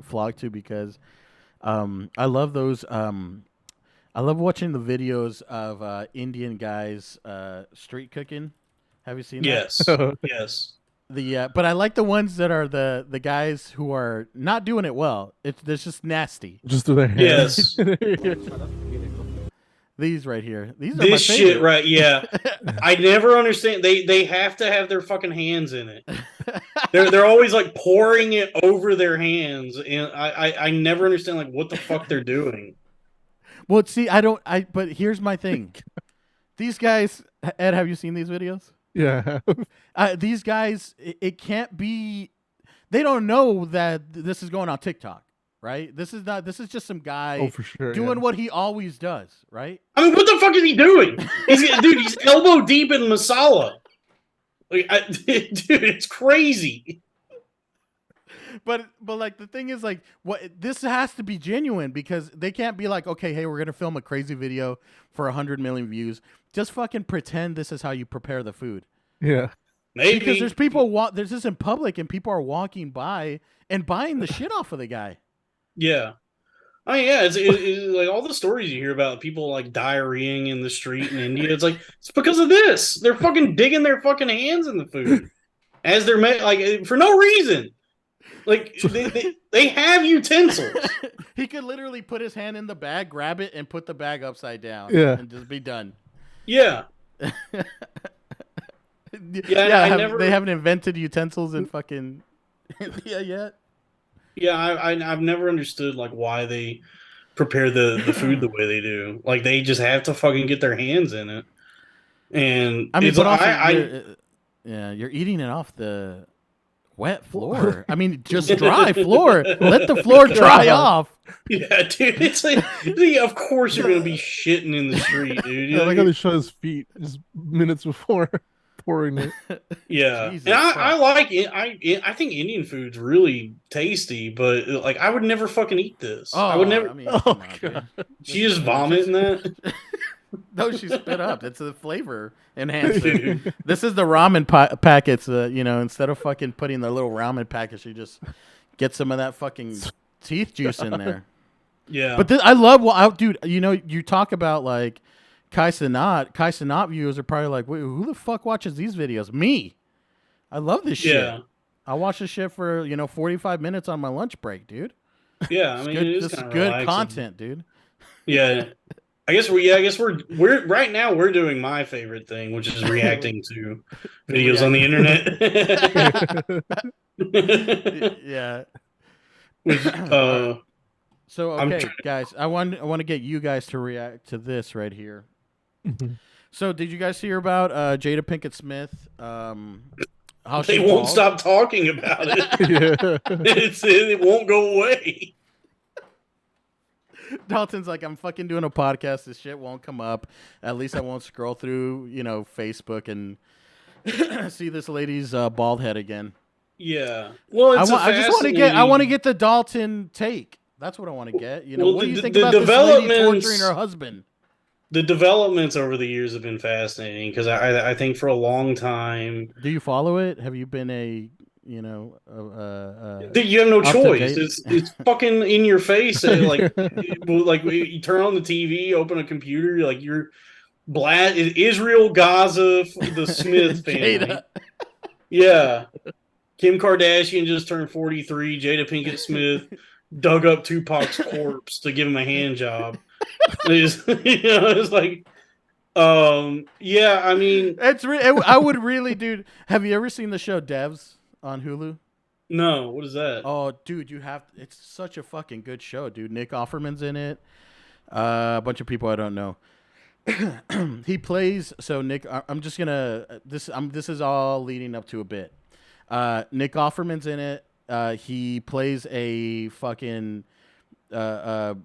flock to because I love those. I love watching the videos of Indian guys street cooking. Have you seen that? Yes, yes, But I like the ones that are the guys who are not doing it well. It's just nasty. Just to their hands. yes. These right here. These are my This favorite. shit, right? Yeah, I never understand. They have to have their fucking hands in it. They're always like pouring it over their hands, and I never understand like what the fuck they're doing. Well, see, but here's my thing. These guys, Ed, have you seen these videos? Yeah. These guys, it can't be. They don't know that this is going on TikTok, right? This is just some guy Oh, for sure. doing Yeah. what he always does, right? I mean, what the fuck is he doing? He's elbow deep in masala. Like, dude, it's crazy. But like the thing is like what this has to be genuine because they can't be like, okay, hey, we're gonna film a crazy video for 100 million views. Just fucking pretend this is how you prepare the food. Yeah. Maybe Because there's this in public and people are walking by and buying the shit off of the guy. yeah. I mean, yeah, it's like all the stories you hear about people like diarrheaing in the street in India. It's like it's because of this. They're fucking digging their fucking hands in the food as they're like for no reason. Like they have utensils. He could literally put his hand in the bag, grab it, and put the bag upside down, Yeah. and just be done. Yeah, They haven't invented utensils in fucking India yet. yeah. I've never understood like why they prepare the food the way they do. Like they just have to fucking get their hands in it. And I mean, it's but like, also, you're eating it off the wet floor. I mean, just dry floor. Let the floor dry off. yeah, dude. It's like, of course you're gonna be shitting in the street, dude. I like how they show his feet just minutes before. pouring it. Yeah, and Jesus I fuck. like it. I think Indian food's really tasty, but like I would never fucking eat this. I would Oh, never. I mean, Oh come on, god. dude. She This is just vomit in that, no, she spit up. It's a flavor enhancer. dude. This is the ramen packets. Instead of fucking putting the little ramen packets, you just get some of that fucking teeth juice in there. Yeah, But I love, dude. You talk about like Kai Cenat. Kai Cenat viewers are probably like, wait, who the fuck watches these videos? Me. I love this shit. yeah, I watch this shit for 45 minutes on my lunch break, dude. yeah. I It's mean, it good. is This is kind of good relaxing. content, dude. Yeah, I guess we. Yeah, I guess we're right now. We're doing my favorite thing, which is reacting to videos on the Reacting. internet. Yeah. Which All right. So I'm okay, guys, I want to get you guys to react to this right here. Mhm. So did you guys hear about Jada Pinkett Smith? How they she's won't bald? stop talking about it. Yeah. It won't go away. Dalton's like, I'm fucking doing a podcast. This shit won't come up. At least I won't scroll through, Facebook and see this lady's bald head again. Yeah. Well, it's a I just want to get. I want to fascinating. get the Dalton take. That's what I want to get. Well, What do you think the about this lady torturing her developments, husband? the developments over the years have been fascinating because I think for a long time Do you follow it? Have you been a you know you have no up to choice. date? It's fucking in your face. Like you turn on the TV, open a computer, like you're Israel, Gaza, the Smith family. Jada. Yeah. Kim Kardashian just turned 43. Jada Pinkett Smith dug up Tupac's corpse to give him a hand job. It's like, yeah. I mean, I would really, dude. Have you ever seen the show Devs on Hulu? no. What is that? Oh, dude, you have. It's such a fucking good show, dude. Nick Offerman's in it. A bunch of people I don't know. He plays. So Nick, I'm just gonna. This is all leading up to a bit. Nick Offerman's in it. He plays a fucking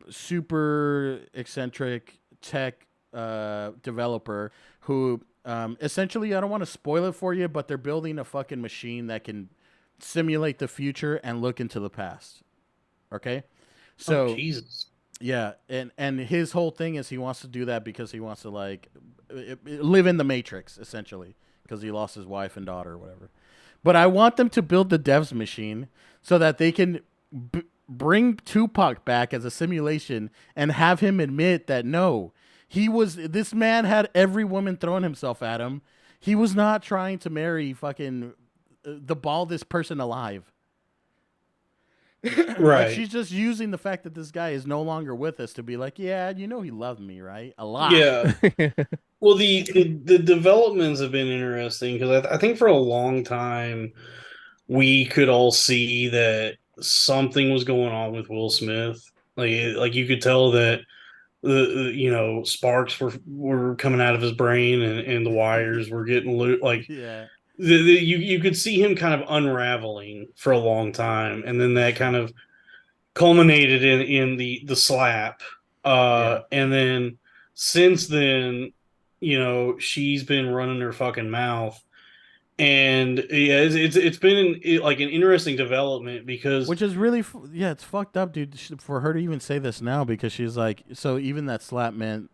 super eccentric tech developer who essentially, I don't want to spoil it for you, but they're building a fucking machine that can simulate the future and look into the past. Okay, Oh, so Jesus. yeah, and his whole thing is he wants to do that because he wants to like live in the Matrix essentially because he lost his wife and daughter or whatever. But I want them to build the devs machine so that they can bring Tupac back as a simulation and have him admit that no, this man had every woman throwing himself at him. He was not trying to marry fucking the baldest person alive. Like Right. she's just using the fact that this guy is no longer with us to be like, yeah, he loved me, right? A lot. Yeah. Well, the developments have been interesting because I think for a long time we could all see that something was going on with Will Smith. Like you could tell that sparks were coming out of his brain and the wires were getting loose. Like Yeah. you could see him kind of unraveling for a long time, and then that kind of culminated in the slap. Yeah. And then since then, she's been running her fucking mouth, and yeah, it's been like an interesting development because Which is really, yeah, it's fucked up, dude, for her to even say this now because she's like, so even that slap meant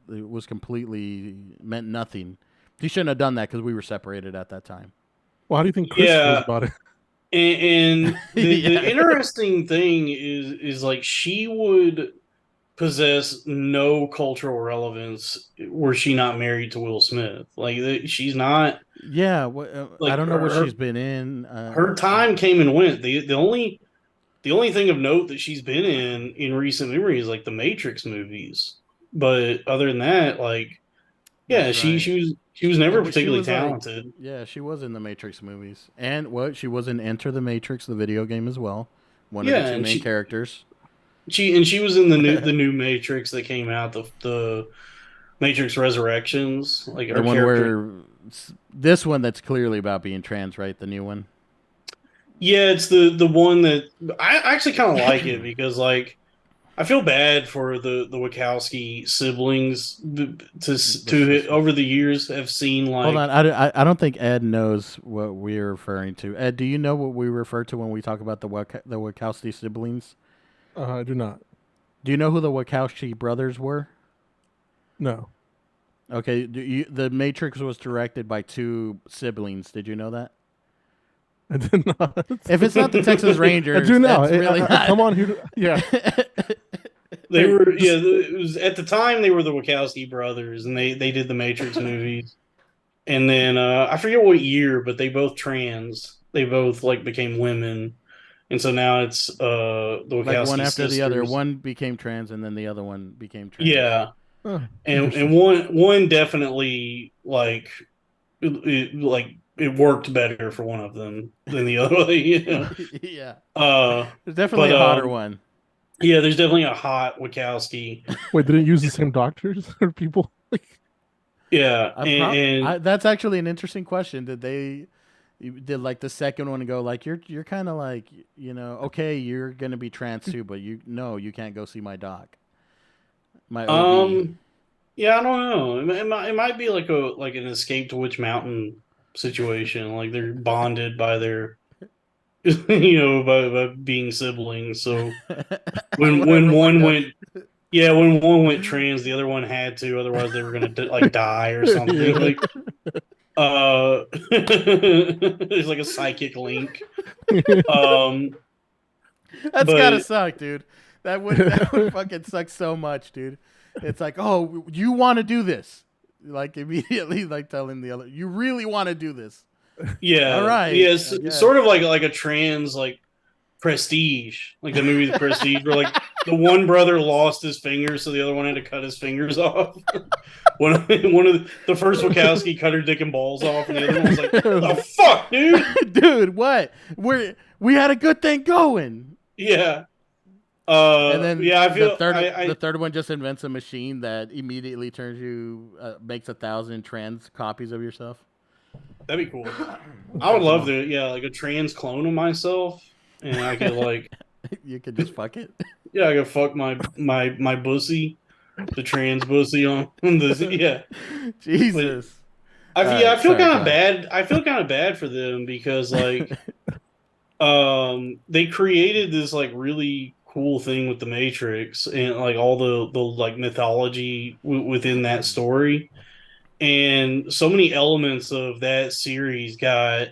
nothing. He shouldn't have done that because we were separated at that time. Well, how do you think Chris feels yeah. about it? And the Yeah. interesting thing is like she would possess no cultural relevance were she not married to Will Smith. Like she's not Yeah. I like don't know what she's been in. her time came and went. The only thing of note that she's been in recent memory is like the Matrix movies. But other than that, like yeah, That's she right. she was she was never She particularly was like, talented. yeah, she was in the Matrix movies. And she was in Enter the Matrix, the video game as well. One of the Yeah, two and main she characters. she was in the The new Matrix that came out, the Matrix Resurrections, like her one character. where this one that's clearly about being trans, right? The new one. Yeah, it's the one that I actually kind of like it because like I feel bad for the Wachowski siblings The to sisters. over the years have seen Hold on, like I don't think Ed knows what we're referring to. Ed, do you know what we refer to when we talk about the Wachowski siblings? I do not. Do you know who the Wachowski brothers were? No, Okay, the Matrix was directed by two siblings. Did you know that? I did not. If it's not the Texas I do Rangers, now. that's really I not. come on here. Yeah. they Hey, were yeah just it was at the time they were the Wachowski brothers and they did the Matrix movies. And then I forget what year, but they both trans. They both like became women, and so now it's the Like one Wachowski after the other. sisters. One became trans, and then the other one became trans. Yeah, and interesting. one definitely it worked better for one of them than the other. Yeah, Uh, there's definitely but a hotter one. yeah, there's definitely a hot Wachowski. Wait, did it use the same doctors or people? Like, Yeah, and That's actually an interesting question. Did like the second one go like you're kind of like okay, you're gonna be trans too, but you can't go see my doc, my OB. um, yeah, I don't know. It might be like an escape to Witch Mountain situation. Like they're bonded by their by being siblings. So when Whatever one one does. went yeah, when one went trans, the other one had to, otherwise they were gonna like die or something. yeah. Like there's like a psychic link. Um That's gotta but suck, dude. That would fucking suck so much, dude. It's like, oh, you want to do this? Like immediately, like telling the other, you really want to do this? All yeah, right, yes, I guess. sort of like a trans like Prestige, like the movie The Prestige, where like the one brother lost his fingers, so the other one had to cut his fingers off. One of the first Wachowski cut her dick and balls off, and the other one was like, "The fuck, dude." Dude, what? We had a good thing going. Yeah, And then yeah. I the feel third the I third one just invents a machine that immediately turns you makes 1,000 trans copies of yourself. that'd be cool. I would Puts them love on. to, yeah, like a trans clone of myself, and I could like, You could just fuck it. yeah, I could fuck my bussy, the trans bussy on the yeah. But Jesus. All yeah, I right, feel sorry, kind go of ahead. bad. I feel kind of bad for them because like they created this like really cool thing with the Matrix and like all the like mythology within that story, and so many elements of that series got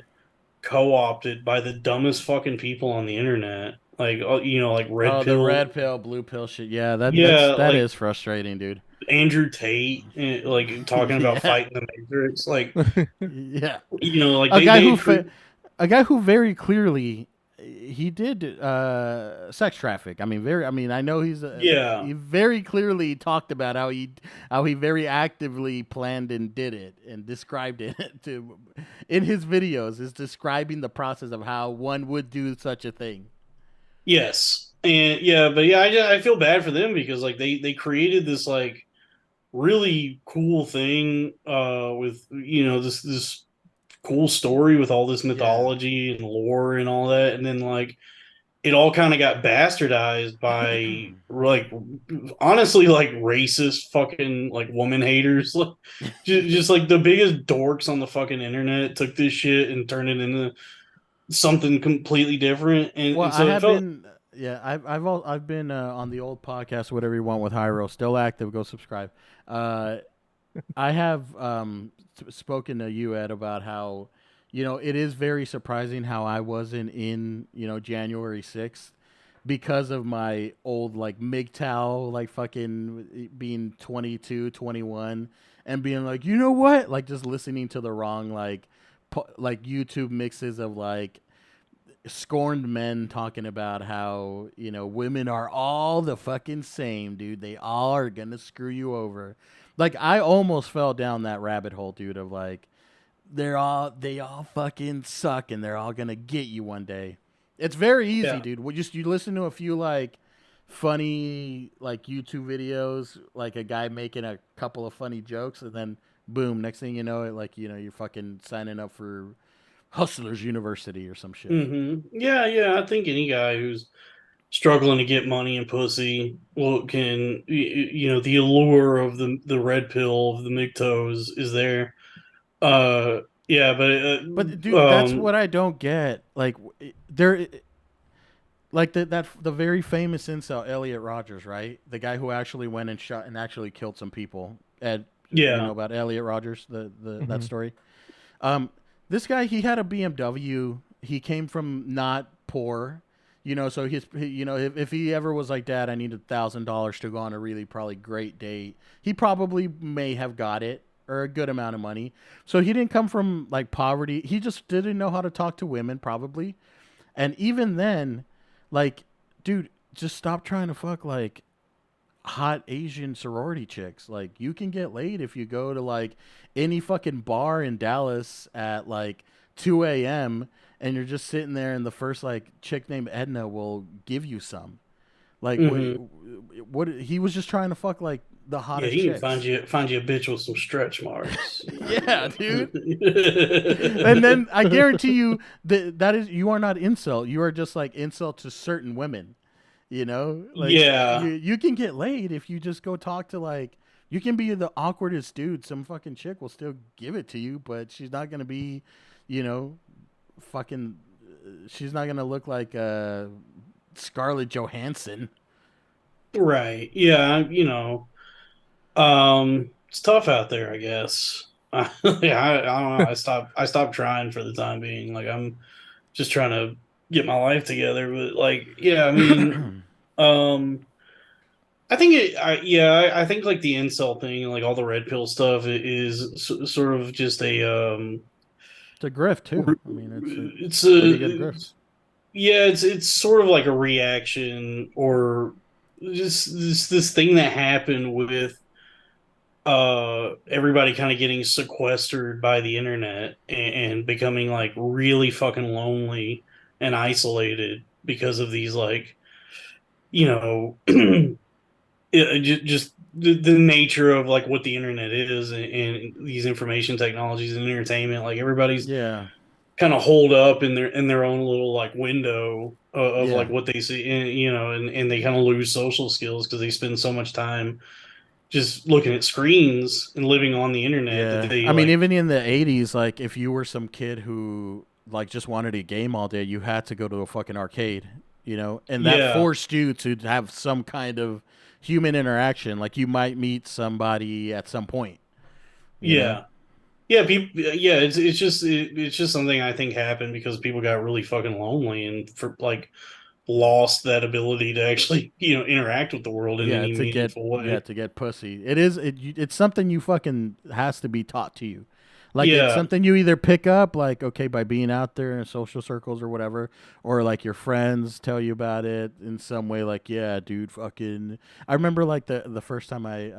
co-opted by the dumbest fucking people on the internet, like like red Oh, the pill. red pill, blue pill shit. Yeah, Yeah, that like is frustrating, dude. Andrew Tate, like talking about Yeah. fighting the Matrix, like Yeah. like A guy they who cre- a guy who very clearly he did sex traffic. I mean I know yeah. he very clearly talked about how he very actively planned and did it and described it to in his videos is describing the process of how one would do such a thing. Yes. And yeah, but yeah, I feel bad for them because like they created this like really cool thing with this cool story with all this Yeah. mythology and lore and all that, and then like it all kind of got bastardized by like honestly like racist fucking like woman haters. Like just like the biggest dorks on the fucking internet took this shit and turned it into something completely different, Well, and I so it have felt been, yeah, I've been on the old podcast, whatever you want with Hyro, still active. Go subscribe. Uh, I have spoken to you, Ed, about how, it is very surprising how I wasn't in, January 6th because of my old like MGTOW, like fucking being 22, 21, and being like, you know what, like just listening to the wrong like YouTube mixes of like scorned men talking about how women are all the fucking same, dude. They all are gonna screw you over. Like I almost fell down that rabbit hole, dude. Of like they all fucking suck and they're all gonna get you one day. It's very easy, yeah. dude. You listen to a few like funny like YouTube videos, like a guy making a couple of funny jokes, and then boom, next thing you know, it like you're fucking signing up for Hustlers University or some shit. Yeah, yeah. I think any guy who's struggling to get money and pussy. Well, the allure of the red pill of the MGTOWs is there. Yeah, But but dude, that's what I don't get. Like there, like the very famous incel Elliot Rogers, right? The guy who actually went and shot and actually killed some people. Ed, you know yeah, about Elliot Rogers, the that Hmm. story. Um, this guy, he had a BMW. He came from not poor, so if he ever was like, Dad, I need $1,000 to go on a really probably great date, he probably may have got it or a good amount of money. So he didn't come from like poverty. He just didn't know how to talk to women, probably. And even then, like, dude, just stop trying to fuck like hot Asian sorority chicks. Like you can get laid if you go to like any fucking bar in Dallas at like 2 a.m. and you're just sitting there and the first like chick named Edna will give you some. Like hmm what he was just trying to fuck like the yeah. hottest He can find chicks. you a bitch with some stretch marks. Yeah, dude. And then I guarantee you that is you are not incel. You are just like incel to certain women. Like Yeah, you can get laid if you just go talk to like you can be the awkwardest dude. Some fucking chick will still give it to you, but she's not gonna be, you know, fucking. She's not gonna look like Scarlett Johansson. right. Yeah, it's tough out there, I guess. Yeah, I don't know. I stopped trying for the time being. Like I'm just trying to get my life together. But like, yeah, I mean, um, I think I think like the incel thing, like all the red pill stuff, is sort of just It's a grift too. I mean, it's a it's pretty good a grift. yeah, it's sort of like a reaction or just this thing that happened with everybody kind of getting sequestered by the internet and becoming like really fucking lonely and isolated because of these like you know just the nature of like what the internet is and these information technologies and entertainment. Like everybody's Yeah, kind of holed up in their own little like window of yeah, like what they see, and they kind of lose social skills because they spend so much time just looking at screens and living on the internet that yeah. they I mean, like. even in the '80s, like if you were some kid who like just wanted to game all day, you had to go to a fucking arcade. And that Yeah, forced you to have some kind of human interaction. Like you might meet somebody at some point. You know? yeah, yeah. People, yeah. It's just something I think happened because people got really fucking lonely and for like lost that ability to actually interact with the world in Yeah, any meaningful way. to get pussy. It's something you fucking has to be taught to you. Like it's Yeah, something you either pick up like okay by being out there in social circles or whatever, or like your friends tell you about it in some way. Like yeah, dude, fucking. I remember like the first time I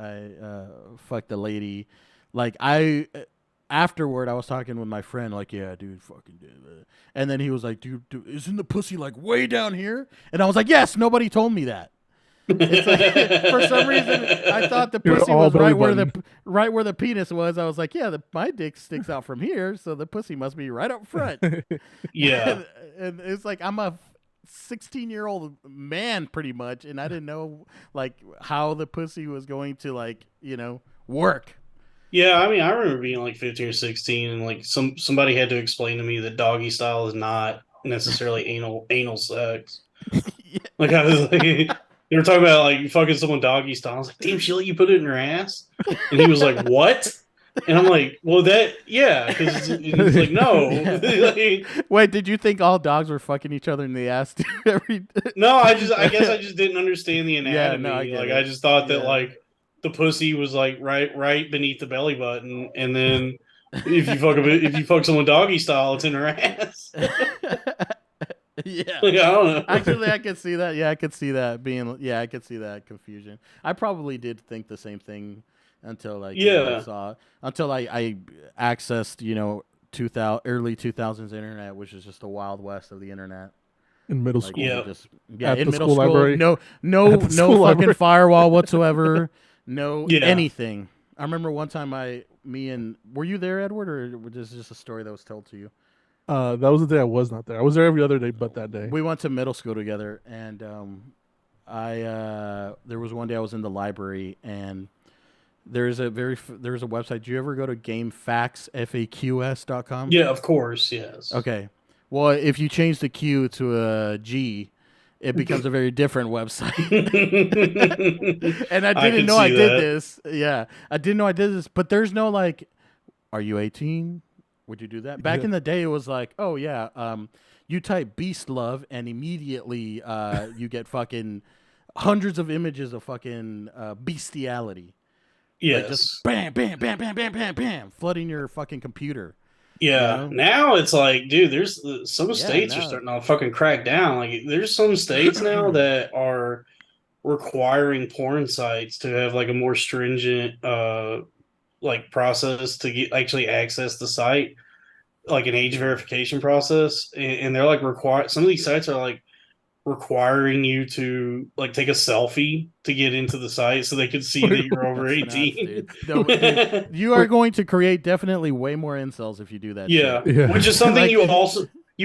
fucked a lady, like afterward I was talking with my friend like yeah, dude, fucking did it. And then he was like, dude, isn't the pussy like way down here? And I was like, yes, nobody told me that. It's like for some reason I thought the You're pussy all was belly button. right where the penis was. I was like, yeah, my dick sticks out from here, so the pussy must be right up front. yeah. And it's like I'm a 16-year-old man pretty much, and I didn't know like how the pussy was going to like work. Yeah, I mean, I remember being like 15 or 16 and like somebody had to explain to me that doggy style is not necessarily anal sex. Yeah. Like I was like they were talking about like fucking someone doggy style. I was like, damn, she let you put it in her ass? And he was like, what? And I'm like, well, that yeah, because he's like, no, Yeah. like, Wait, did you think all dogs were fucking each other in the ass every? no. I guess I just didn't understand the Yeah, no, I anatomy. get Like I it. just thought that Yeah. like the pussy was like right beneath the belly button, and then if you fuck someone doggy style, it's in her ass. Yeah. Like I don't know. Actually, I could see that. Yeah, I could see that being. Yeah, I could see that confusion. I probably did think the same thing until like I Yeah, saw until I accessed 2000 early 2000s internet, which is just the wild west of the internet. In middle Like you school could yeah, just at in the middle school school, library. no At the no school fucking library. firewall whatsoever, no yeah. anything. I remember one time me and were you there, Edward, or was this just a story that was told to you? That was the day I was not there. I was there every other day, but that day. We went to middle school together, and I there was one day I was in the library, and there's a website. Do you ever go to GameFAQs.com? Yeah, of course, yes. Okay. Well, if you change the Q to a G, it becomes a very different website. And I I didn't can know I see did that. this. Yeah, I didn't know I did this. But there's no like, are you 18? Would you do that? Back Yeah. in the day, it was like, oh yeah, you type beast love, and immediately you get fucking hundreds of images of fucking bestiality, like just Yes. bam, bam, bam, bam, bam, bam, bam, flooding your fucking computer. You Yeah. know? Now it's like, dude, there's some Yeah. states are Now. starting to fucking crack down. Like, there's some states now that are requiring porn sites to have like a more stringent like process to get actually access the site, like an age verification process, and they're like require some of these sites are like requiring you to like take a selfie to get into the site so they can see that you're over That's nuts, 18. dude. No, dude, you are Wait, going to create definitely way more incels if you do that shit. Yeah, yeah. which is something Like, you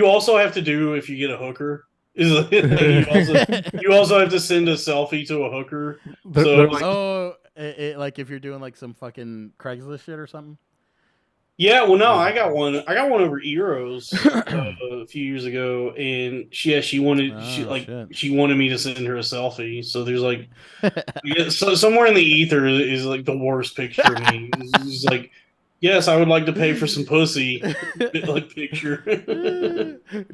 also have to do if you get a hooker. Is like you also have to send a selfie to a hooker. So They're it was like, oh, like if you're doing like some fucking Craigslist shit or something. yeah, well, no, Or is I it? got one. I got one over Eros a few years ago, and she wanted Oh shit. she wanted me to send her a selfie. So there's like, yeah, so somewhere in the ether is like the worst picture of me. It's like, yes, I would like to pay for some pussy, like picture.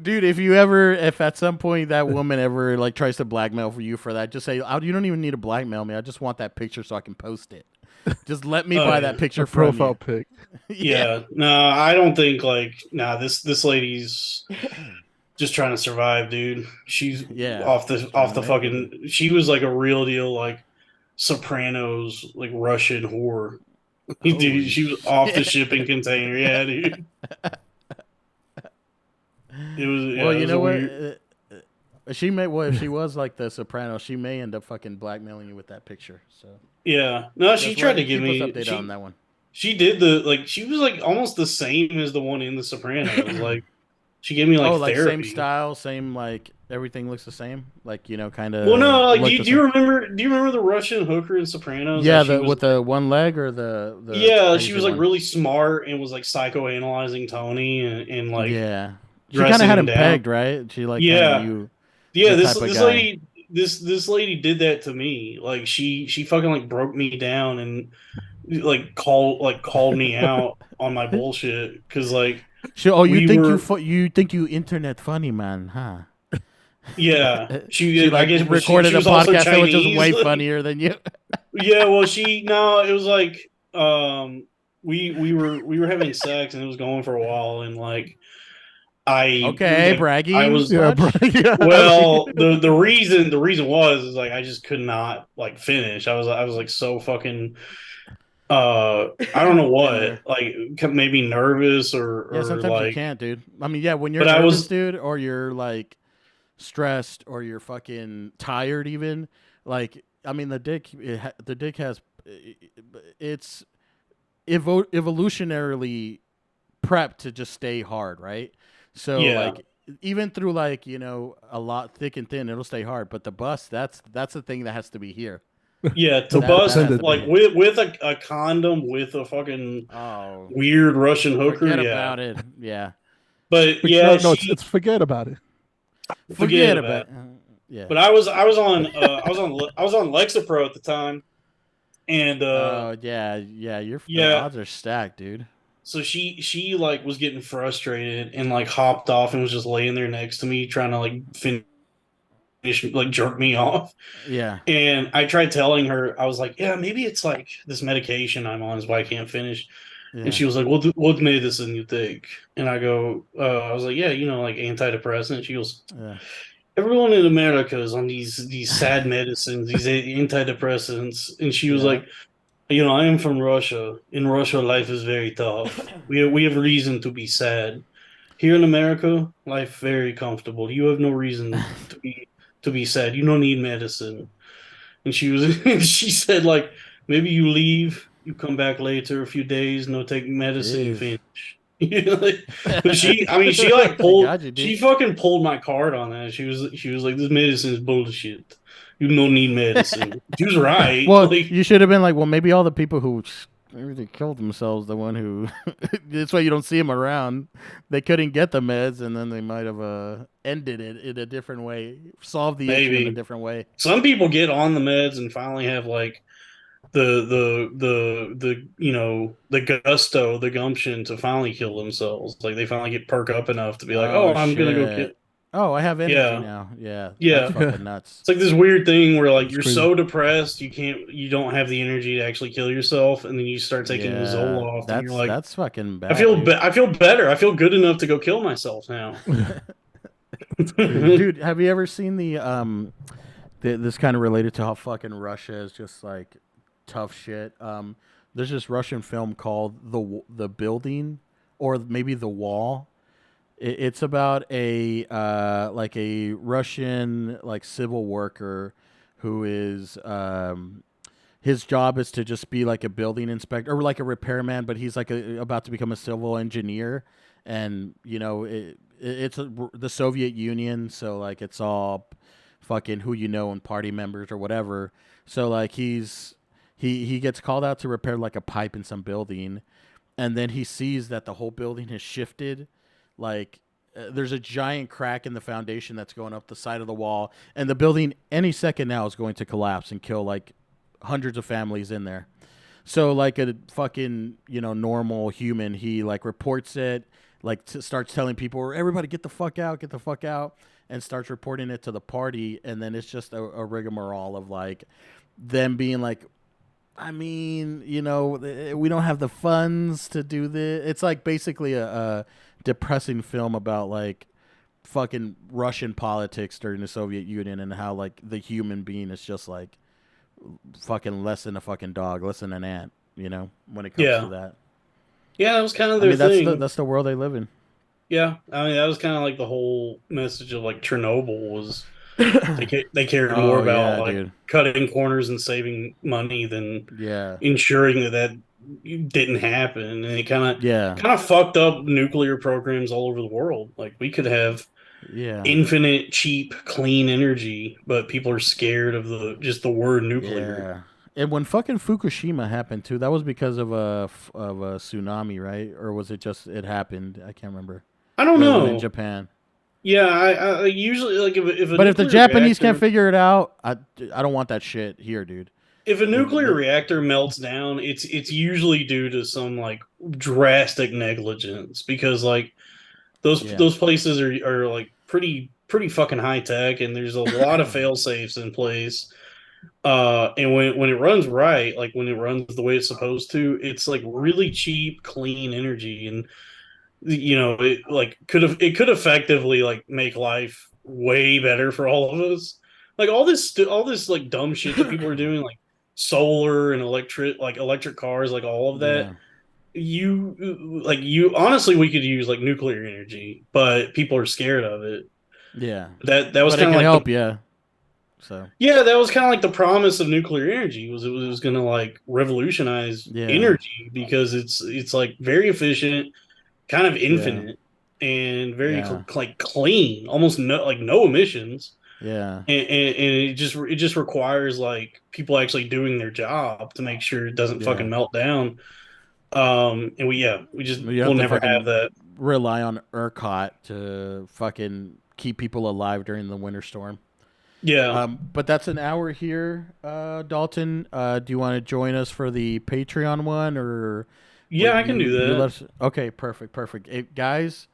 Dude, if at some point that woman ever like tries to blackmail for you for that, just say, "Oh, you don't even need to blackmail me. I just want that picture so I can post it. Just let me Oh buy yeah, that a picture from profile you." pic. Yeah. yeah. No, I don't think like this lady's just trying to survive, dude. She's Yeah. Trying off to the make it, dude. fucking. She was like a real deal, like Sopranos, like Russian whore. Dude, Holy she was off the shit. shipping container. Yeah, dude. It was Well, yeah, it you was know a what? weird. She may. Well, if she was like the Soprano, she may end up fucking blackmailing you with that picture. So Yeah, no, she just tried to give keep us me. updated on that one. She did the like. She was like almost the same as the one in The Sopranos. Like she gave me like Oh, like same therapy. style, same like everything looks the same. Like kind Well, no, of like look the do you same. remember? Do you remember the Russian hooker in Sopranos? That Yeah, she the was with the one leg or the yeah, she crazy was like one. really smart and was like psychoanalyzing Tony and like Yeah, she kind of dressing had him him down. pegged, right? She like kind of Yeah, knew yeah. the type of guy. This lady did that to me. Like she fucking like broke me down and like called me out on my bullshit because like Oh, we were you think you internet funny man, huh? yeah She she I like guess but recorded she a was also podcast that was just Chinese. way funnier than you. Yeah, well she no it was like we were having sex and it was going for a while and Okay, I bragging was Yeah, bro. much? Yeah. well the reason was is like I just could not like finish. I was like so fucking I don't know Been what there. like made me nervous Yeah, or sometimes you like can't, dude. I mean, yeah, when you're but I nervous, was dude, or you're like stressed, or you're fucking tired, even. Like, I mean, the dick has it's evolutionarily prepped to just stay hard, right? So yeah like even through like a lot thick and thin, it'll stay hard. But the bust, that's the thing that has to be here. yeah to That bust has to Appended. be like here. with a condom with a fucking Oh, weird Russian hooker, forget yeah. about it. Yeah, But No, yeah, no, it's forget about it. forget forget about about. it. Yeah. But I was on Lexapro at the time, and Oh yeah, yeah. The yeah, odds are stacked, dude. so she like was getting frustrated and like hopped off and was just laying there next to me trying to like finish like jerk me off. Yeah, And I tried telling her, I was like, yeah, maybe it's like this medication I'm on is why I can't finish. And yeah, she was like, what medicine you take? And I was like, yeah, like antidepressant. She goes, yeah, everyone in America is on these sad medicines, these antidepressants. And she was yeah. like, I am from Russia. In Russia, life is very tough. We have reason to be sad. Here in America, life very comfortable. You have no reason to be sad. You don't need medicine. And she was she said like maybe you leave, you come back later a few days, no take medicine, you Jeez. finish. But I mean, she like Got you, she dude. fucking pulled my card on that. She was like, this medicine is bullshit. You don't need medicine. She was right. Well, Like, you should have been like, well, maybe all the people who maybe they killed themselves, the one who that's why you don't see them around. They couldn't get the meds, and then they might have ended it in a different way, solved the issue in a maybe different way. some people get on the meds and finally have like the gusto, the gumption to finally kill themselves. Like they finally get perk up enough to be like, Oh oh, I'm gonna go kill. shit! Oh, I have energy Yeah, now. Yeah, that's yeah. Yeah, fucking nuts. It's like this weird thing where like it's you're crazy. so depressed you don't have the energy to actually kill yourself, and then you start taking the Yeah, Zoloft, and you're like, that's fucking bad, I feel better. I feel good enough to go kill myself now. It's crazy. dude. Have you ever seen this kind of related to how fucking Russia is just like tough shit. There's this Russian film called the Building, or maybe The Wall. It's about a like a Russian like civil worker who is his job is to just be like a building inspector or like a repairman, but he's like about to become a civil engineer, and the Soviet Union, so like it's all fucking who you know and party members or whatever. So like he gets called out to repair like a pipe in some building, and then he sees that the whole building has shifted. Like there's a giant crack in the foundation that's going up the side of the wall, and the building any second now is going to collapse and kill like hundreds of families in there. So like a fucking normal human, he like reports it, like starts telling people, everybody get the fuck out, and starts reporting it to the party, and then it's just a rigmarole of like them being like, I mean, we don't have the funds to do this. It's like basically a depressing film about like fucking Russian politics during the Soviet Union and how like the human being is just like fucking less than a fucking dog, less than an ant, when it comes to Yeah, that. yeah, that was kind of I their mean, thing. that's the world they live in. Yeah, I mean that was kind of like the whole message of like Chernobyl was they cared more Oh about yeah, like dude. cutting corners and saving money than Yeah. ensuring that didn't happen, and it Yeah. kind of fucked up nuclear programs all over the world. Like we could have Yeah. infinite, cheap, clean energy, but people are scared of the just the word nuclear. Yeah. And when fucking Fukushima happened too, that was because of a tsunami, right? Or was it just it happened? I can't remember. I don't Or the one in know. Japan. Yeah, I usually like if a But if the nuclear Japanese can't reactor figure it out, I don't want that shit here, dude. if a nuclear The, reactor melts down, it's usually due to some like drastic negligence because like yeah. those places are like pretty fucking high tech, and there's a lot of fail safes in place. And when it runs right, like when it runs the way it's supposed to, it's like really cheap, clean energy, and it could effectively like make life way better for all of us. Like all this like dumb shit that people are doing, like solar and electric cars, like all of that. Yeah. You honestly, we could use like nuclear energy, but people are scared of it. Yeah. That was But it kind of can like the help, yeah. So, yeah, that was kind of like the promise of nuclear energy was it was going to like revolutionize yeah. energy because it's like very efficient, kind of Yeah. infinite, and very Yeah. like clean, almost no emissions, Yeah. and it just requires like people actually doing their job to make sure it doesn't fucking Yeah. melt down. And we just You will have to never have fucking that. rely on ERCOT to fucking keep people alive during the winter storm. Yeah, But that's an hour here, Dalton. Do you want to join us for the Patreon one, or yeah, I can do you that. let us? Okay, perfect, perfect. Guys,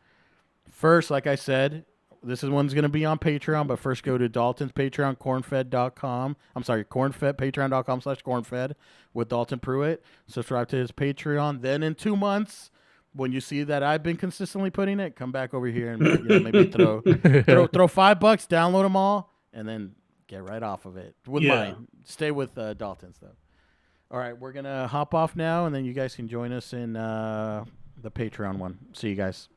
first, like I said, this is one's gonna be on Patreon, but first go to Dalton's Patreon, cornfed.com. I'm sorry, cornfed, patreon.com/cornfed with Dalton Pruitt. Subscribe to his Patreon. Then in 2 months, when you see that I've been consistently putting it, come back over here and maybe Yeah. throw $5, download them all, and then get right off of it. With Yeah. mine, stay with Dalton's though. All right, we're gonna hop off now, and then you guys can join us in the Patreon one. See you guys.